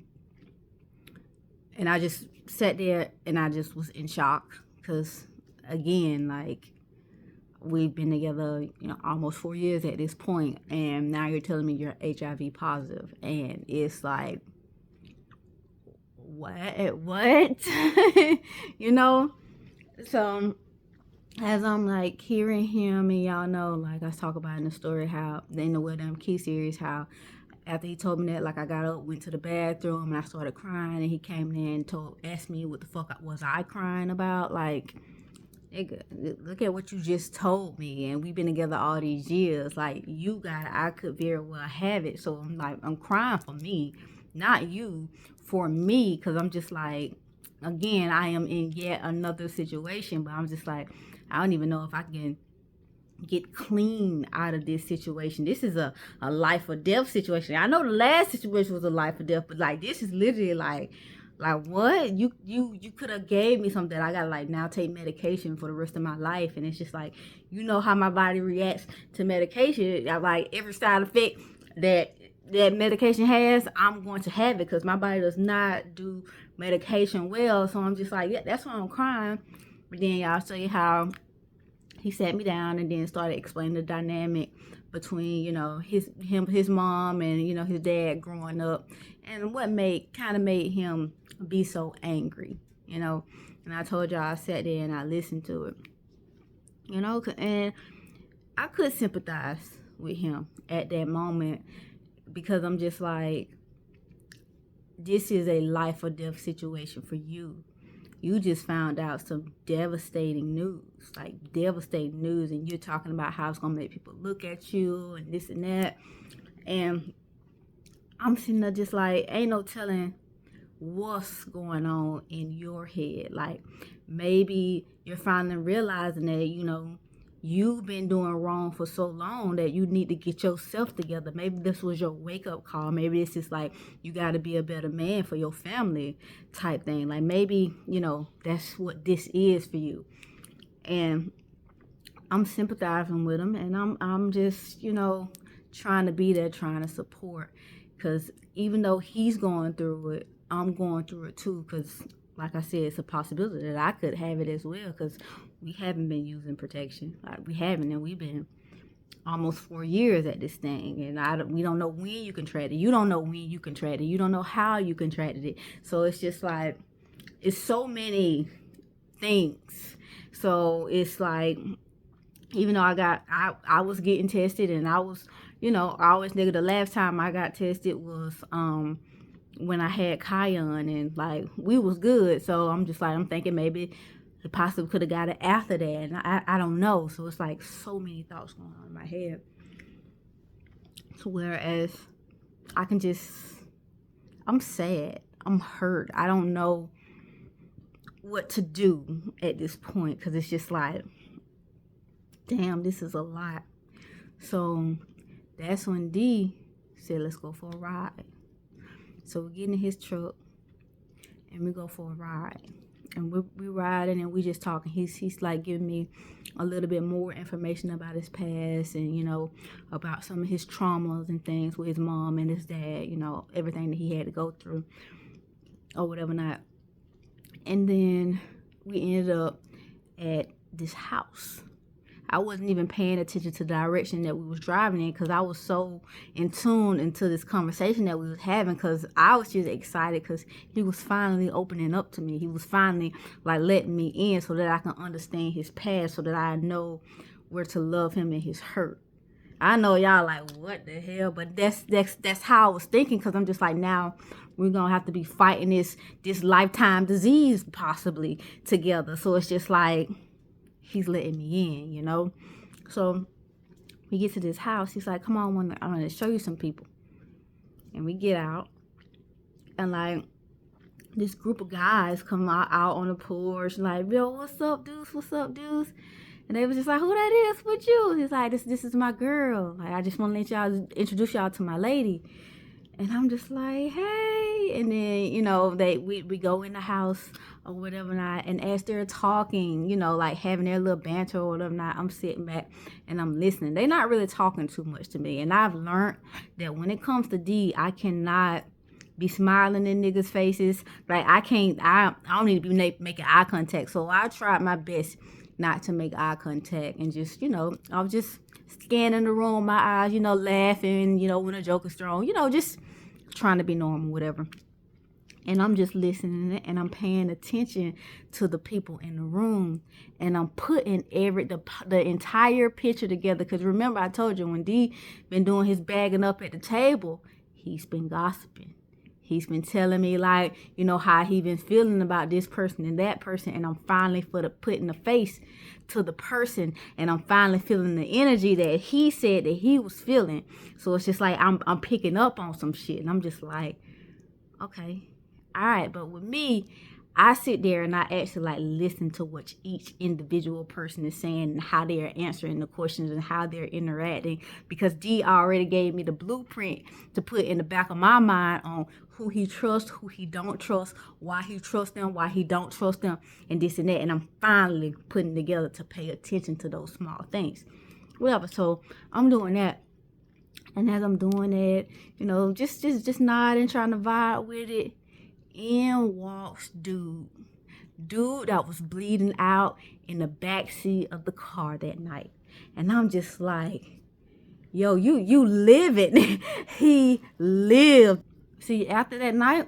Speaker 1: I just sat there and I just was in shock because, again, like, we've been together, almost 4 years at this point, and now you're telling me you're HIV positive. And it's like, what? So as I'm like hearing him, and y'all know, like I talk about in the story, how in the Well Damn Key series, how after he told me that, like, I got up, went to the bathroom, and I started crying, and he came in and asked me what the fuck was I crying about. Like, nigga, look at what you just told me, and we've been together all these years. Like, you got it, I could very well have it. So I'm like, I'm crying for me, not you, for me, because I'm just like, again, I am in yet another situation, but I'm just like, I don't even know if I can get clean out of this situation. This is a life or death situation. I know the last situation was a life or death, but like, this is literally like what? You could have gave me something that I gotta like now take medication for the rest of my life. And it's just like, how my body reacts to medication. Like, every side effect that medication has, I'm going to have it because my body does not do medication well. So I'm just like, yeah, that's why I'm crying. But then y'all show you how he sat me down and then started explaining the dynamic between, his mom and, his dad growing up, and what made him be so angry, And I told y'all I sat there and I listened to it, and I could sympathize with him at that moment because I'm just like, this is a life or death situation for you. You just found out some devastating news, and you're talking about how it's going to make people look at you and this and that. And I'm sitting there just like, ain't no telling what's going on in your head. Like, maybe you're finally realizing that, you've been doing wrong for so long that you need to get yourself together. Maybe this was your wake-up call. Maybe this is like, you got to be a better man for your family type thing. Like, maybe, that's what this is for you. And I'm sympathizing with him, and I'm just, trying to be there, trying to support. Because even though he's going through it, I'm going through it too. Because, like I said, it's a possibility that I could have it as well, because we haven't been using protection. Like, we haven't, and we've been almost 4 years at this thing, and we don't know when you contracted it. You don't know when you contracted it. You don't know how you contracted it. So it's just like, it's so many things. So it's like, Even though I was getting tested, and I was, I always nigga, the last time I got tested was when I had Kion, and like we was good. So I'm just like, I'm thinking maybe it possibly could have got it after that, and I don't know. So it's like so many thoughts going on in my head. So whereas I can just, I'm sad, I'm hurt, I don't know what to do at this point, because it's just like, damn, this is a lot. So that's when D said, let's go for a ride. So we get in his truck and we go for a ride, and we riding and we just talking. He's like giving me a little bit more information about his past, and about some of his traumas and things with his mom and his dad, everything that he had to go through or whatever not. And then we ended up at this house. I wasn't even paying attention to the direction that we was driving in, because I was so in tune into this conversation that we was having, because I was just excited because he was finally opening up to me. He was finally like letting me in so that I can understand his past, so that I know where to love him in his hurt. I know y'all like, what the hell? But that's how I was thinking, because I'm just like, now we're going to have to be fighting this lifetime disease possibly together. So it's just like, he's letting me in, So we get to this house. He's like, come on, I'm going to show you some people. And we get out. And like, this group of guys come out on the porch. Like, yo, what's up, dudes? What's up, dudes? And they was just like, who that is with you? He's like, this is my girl. Like, I just want to let y'all, introduce y'all to my lady. And I'm just like, hey. And then, we go in the house or whatever not. And as they're talking, like having their little banter or whatever not, I'm sitting back and I'm listening. They're not really talking too much to me. And I've learned that when it comes to D, I cannot be smiling in niggas' faces. Like, I don't need to be making eye contact. So I tried my best not to make eye contact. And just, I was just scanning the room, my eyes, laughing, when a joke is thrown, just trying to be normal, whatever. And I'm just listening, and I'm paying attention to the people in the room, and I'm putting the entire picture together. Because remember, I told you, when D been doing his bagging up at the table, he's been gossiping. He's been telling me, like, how he been feeling about this person and that person. And I'm finally putting the face to the person. And I'm finally feeling the energy that he said that he was feeling. So it's just like, I'm picking up on some shit. And I'm just like, okay, all right. But with me, I sit there and I actually like listen to what each individual person is saying and how they are answering the questions and how they're interacting, because D already gave me the blueprint to put in the back of my mind on who he trusts, who he don't trust, why he trusts them, why he don't trust them, and this and that. And I'm finally putting together to pay attention to those small things. Whatever. So I'm doing that. And as I'm doing it, just nodding, trying to vibe with it. In walks dude that was bleeding out in the back seat of the car that night. And I'm just like, yo, you living. He lived. See, after that night,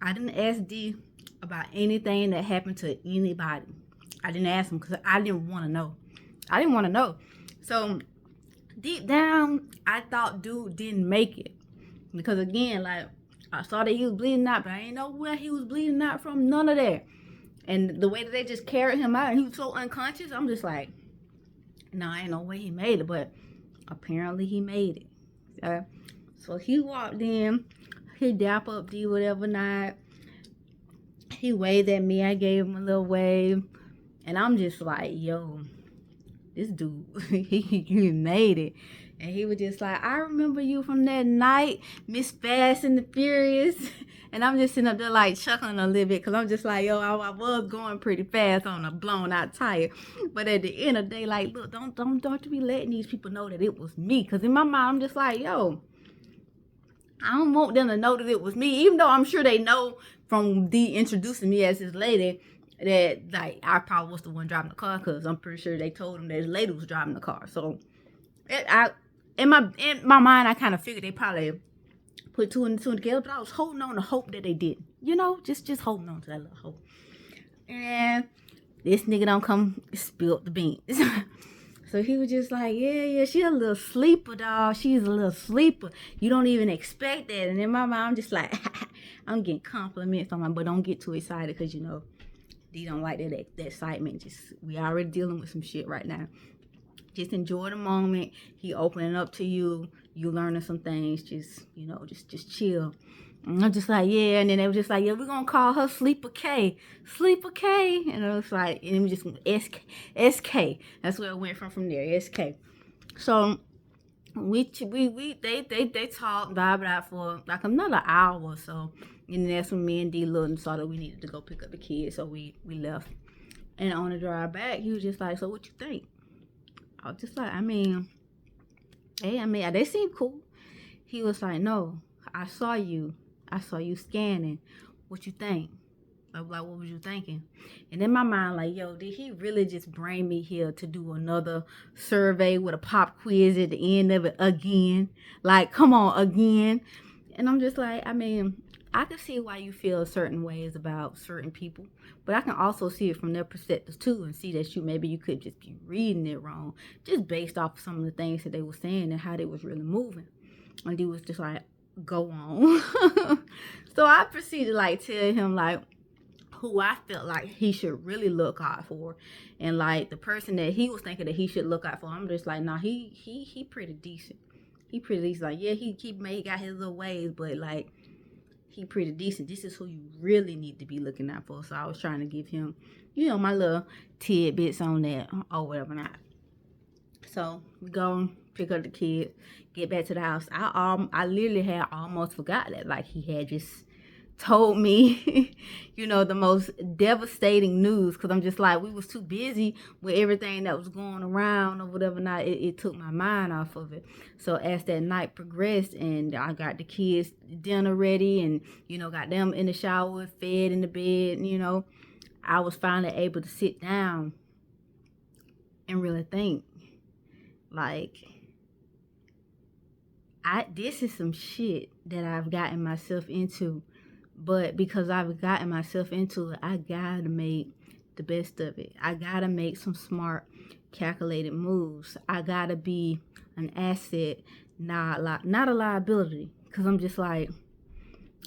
Speaker 1: I didn't ask D about anything that happened to anybody. I didn't ask him because I didn't want to know. So deep down, I thought dude didn't make it, because again, like, I saw that he was bleeding out, but I didn't know where he was bleeding out from, none of that. And the way that they just carried him out, and he was so unconscious, I'm just like, no, ain't no way he made it. But apparently he made it. So he walked in, he dap up D, whatever not. He waved at me, I gave him a little wave. And I'm just like, yo, this dude, he made it. And he was just like, I remember you from that night, Miss Fast and the Furious. And I'm just sitting up there like chuckling a little bit, because I'm just like, yo, I was going pretty fast on a blown out tire. But at the end of the day, like, look, don't you be letting these people know that it was me. Because in my mind, I'm just like, yo, I don't want them to know that it was me. Even though I'm sure they know from D introducing me as his lady that, like, I probably was the one driving the car, because I'm pretty sure they told him that his lady was driving the car. So in my mind, I kind of figured they probably put two and two together, but I was holding on to hope that they didn't. Just holding on to that little hope. And this nigga don't come spill the beans. So he was just like, yeah, she's a little sleeper, dog. She's a little sleeper. You don't even expect that. And in my mind, I'm just like, I'm getting compliments on my, but don't get too excited because, you know, they don't like that excitement. Just, we already dealing with some shit right now. Just enjoy the moment. He opening up to you. You learning some things. Just, you know, just chill. And I'm just like, yeah. And then they was just like, yeah, we're going to call her Sleeper K. Sleeper K. And it was like, and it was just SK. That's where it went from there. SK. So they talked, vibe it out for like another hour or so. And then that's when me and D looked and saw that we needed to go pick up the kids. So we left. And on the drive back, he was just like, so what you think? I was just like, they seem cool. He was like, no, I saw you scanning. What you think? I was like, what was you thinking? And in my mind, like, yo, did he really just bring me here to do another survey with a pop quiz at the end of it again? Like, come on, again. And I'm just like, I can see why you feel certain ways about certain people, but I can also see it from their perspectives too, and see that maybe you could just be reading it wrong, just based off of some of the things that they were saying and how they was really moving. And he was just like, go on. So I proceeded like tell him like who I felt like he should really look out for, and like the person that he was thinking that he should look out for. I'm just like, nah, he pretty decent. He pretty decent. Like, yeah, he got his little ways, but like, he pretty decent. This is who you really need to be looking out for. So I was trying to give him, you know, my little tidbits on that or whatever not. So we go pick up the kids, get back to the house. I literally had almost forgot that like he had just told me, you know, the most devastating news, because I'm just like, we was too busy with everything that was going around or whatever not, it took my mind off of it. So as that night progressed and I got the kids dinner ready and, you know, got them in the shower, fed in the bed, you know, I was finally able to sit down and really think, like, this is some shit that I've gotten myself into. But because I've gotten myself into it, I gotta make the best of it. I gotta make some smart, calculated moves. I gotta be an asset, not a liability. Because I'm just like,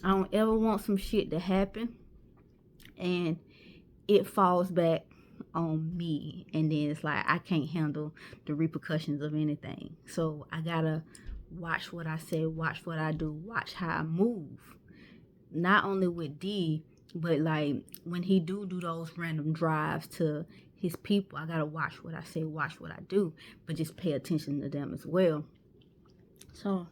Speaker 1: I don't ever want some shit to happen and it falls back on me. And then it's like, I can't handle the repercussions of anything. So I gotta watch what I say, watch what I do, watch how I move. Not only with D, but like when he do those random drives to his people, I gotta watch what I say, watch what I do, but just pay attention to them as well. So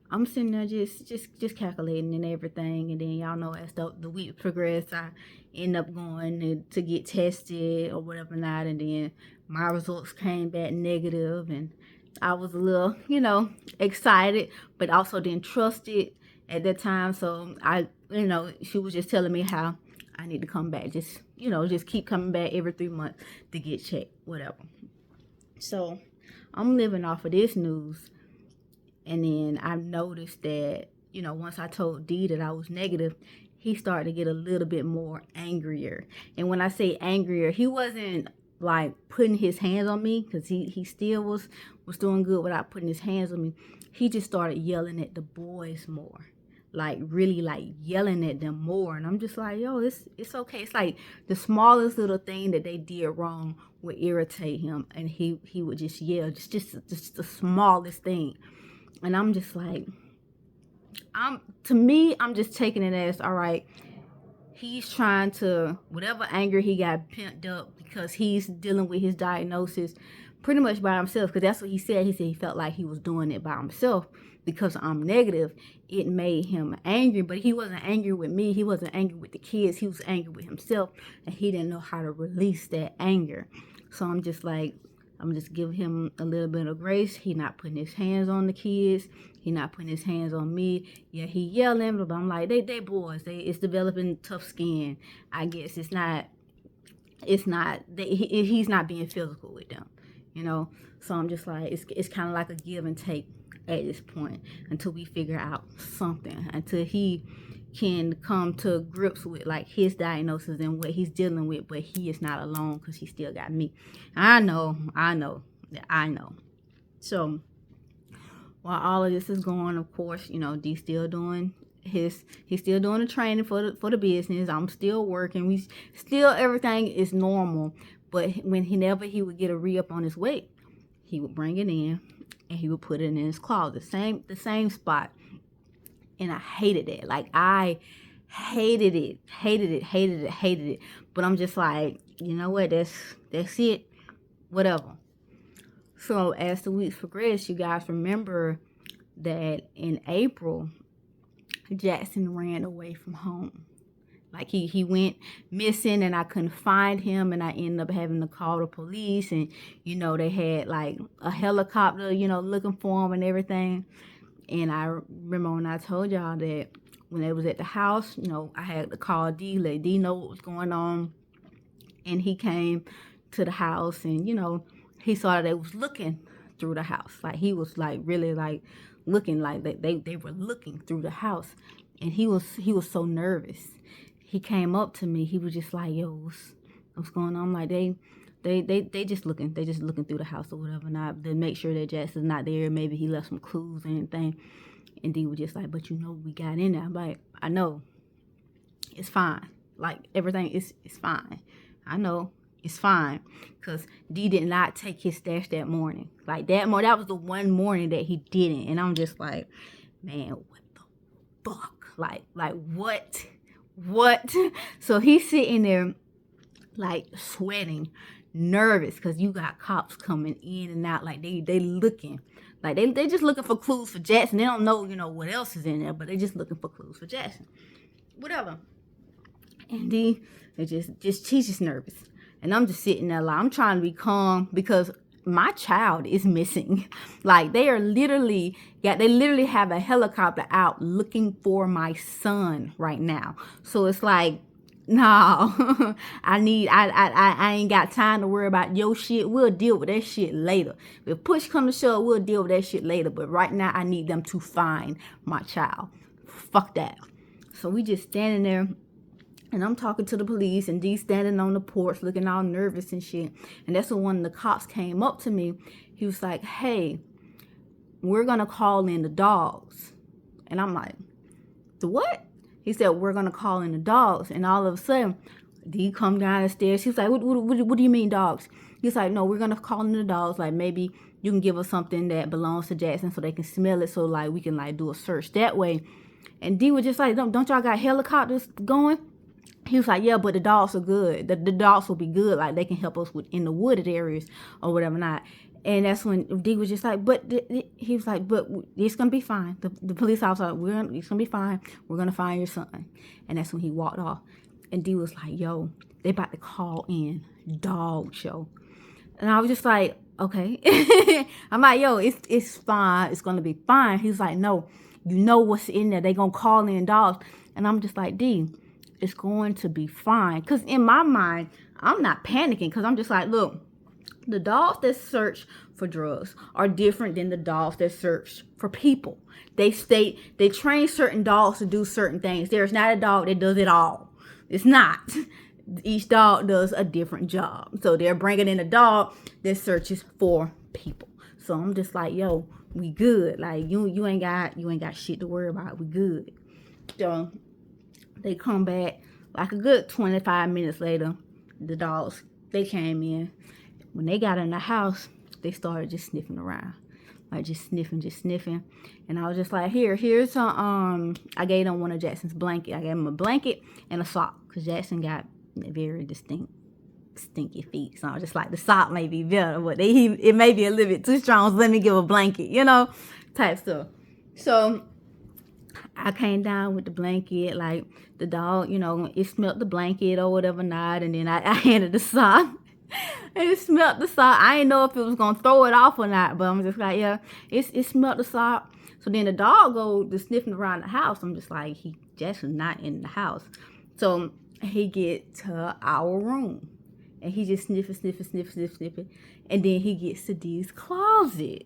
Speaker 1: I'm sitting there just calculating and everything, and then y'all know as the week progressed, I end up going to get tested or whatever not, and then my results came back negative, and I was a little, you know, excited, but also didn't trust it at that time. So I, you know, she was just telling me how I need to come back, just, you know, just keep coming back every 3 months to get checked, whatever. So I'm living off of this news. And then I noticed that, you know, once I told D that I was negative, he started to get a little bit more angrier. And when I say angrier, he wasn't like putting his hands on me, because he still was doing good without putting his hands on me. He just started yelling at the boys more, like really like yelling at them more. And I'm just like, yo, it's okay. It's like the smallest little thing that they did wrong would irritate him, and he would just yell, just the smallest thing. And I'm just like, I'm just taking it as, all right, he's trying to, whatever anger he got pent up because he's dealing with his diagnosis pretty much by himself, because that's what he said. He said he felt like he was doing it by himself because I'm negative. It made him angry, but he wasn't angry with me. He wasn't angry with the kids. He was angry with himself, and he didn't know how to release that anger. So I'm just like, I'm just giving him a little bit of grace. He not putting his hands on the kids. He not putting his hands on me. Yeah, he yelling, but I'm like, they boys. It's developing tough skin. I guess he's not being physical with them, you know. So I'm just like, it's kind of like a give and take at this point until we figure out something, until he can come to grips with like his diagnosis and what he's dealing with, but he is not alone because he still got me. I know that I know. So while all of this is going, of course, D's still doing he's still doing the training for the business. I'm still working. We still, everything is normal. But whenever he would get a re-up on his weight, he would bring it in and he would put it in his closet, the same spot. And I hated it. Like, I hated it. But I'm just like, you know what? That's it. Whatever. So as the weeks progressed, you guys remember that in April, Jackson ran away from home. Like, he went missing and I couldn't find him, and I ended up having to call the police, and they had like a helicopter looking for him and everything. And I remember when I told y'all that when they was at the house, I had to call D, let D know what was going on. And he came to the house, and he saw that they was looking through the house. Like, he was like really like looking, like they were looking through the house. And he was so nervous. He came up to me. He was just like, yo, what's going on? I'm like, they just looking through the house or whatever, not to make sure that Jackson's not there. Maybe he left some clues or anything. And D was just like, but we got in there. I'm like, I know, it's fine. Like, everything is fine. I know it's fine, because D did not take his stash that morning. Like, that was the one morning that he didn't. And I'm just like, man, what the fuck? Like what? So he's sitting there like sweating, nervous, because you got cops coming in and out. Like, they looking, like they just looking for clues for Jackson. They don't know what else is in there, but they just looking for clues for Jackson, whatever. And D, she's just nervous, and I'm just sitting there like, I'm trying to be calm, because my child is missing. Like, they literally have a helicopter out looking for my son right now. So it's like, no, I ain't got time to worry about your shit. We'll deal with that shit later. If push comes to shove, we'll deal with that shit later. But right now, I need them to find my child. Fuck that. So we just standing there, and I'm talking to the police, and D's standing on the porch looking all nervous and shit. And that's when one of the cops came up to me. He was like, hey, we're going to call in the dogs. And I'm like, the what? He said, we're going to call in the dogs. And all of a sudden, D come down the stairs. He's like, what do you mean dogs? He's like, no, we're going to call in the dogs. Like, maybe you can give us something that belongs to Jackson so they can smell it, so like we can like do a search that way. And D was just like, don't y'all got helicopters going? He was like, yeah, but the dogs are good. The dogs will be good. Like, they can help us in the wooded areas or whatever not. And that's when D was just like, he was like, but it's going to be fine. The police officer, it's going to be fine. We're going to find your son. And that's when he walked off. And D was like, yo, they about to call in dog show. And I was just like, okay. I'm like, yo, it's fine. It's going to be fine. He's like, no, you know what's in there. They going to call in dogs. And I'm just like, D, it's going to be fine. Because in my mind, I'm not panicking, because I'm just like, look, the dogs that search for drugs are different than the dogs that search for people. They train certain dogs to do certain things. There's not a dog that does it all. It's not. Each dog does a different job. So they're bringing in a dog that searches for people. So I'm just like, yo, we good. Like, you ain't got shit to worry about. We good. So they come back like a good 25 minutes later. The dogs, they came in. When they got in the house, they started just sniffing around. Like, just sniffing. And I was just like, here's some, I gave them one of Jackson's blanket. I gave him a blanket and a sock, because Jackson got very distinct stinky feet. So I was just like, the sock may be better, but it may be a little bit too strong, so let me give a blanket, type stuff. So I came down with the blanket, like, the dog, it smelled the blanket or whatever not, and then I handed the sock. And it smelled the sock. I didn't know if it was going to throw it off or not, but I'm just like, yeah, it smelled the sock. So then the dog goes sniffing around the house. I'm just like, Jackson's not in the house. So he get to our room, and he just sniffing. And then he gets to D's closet.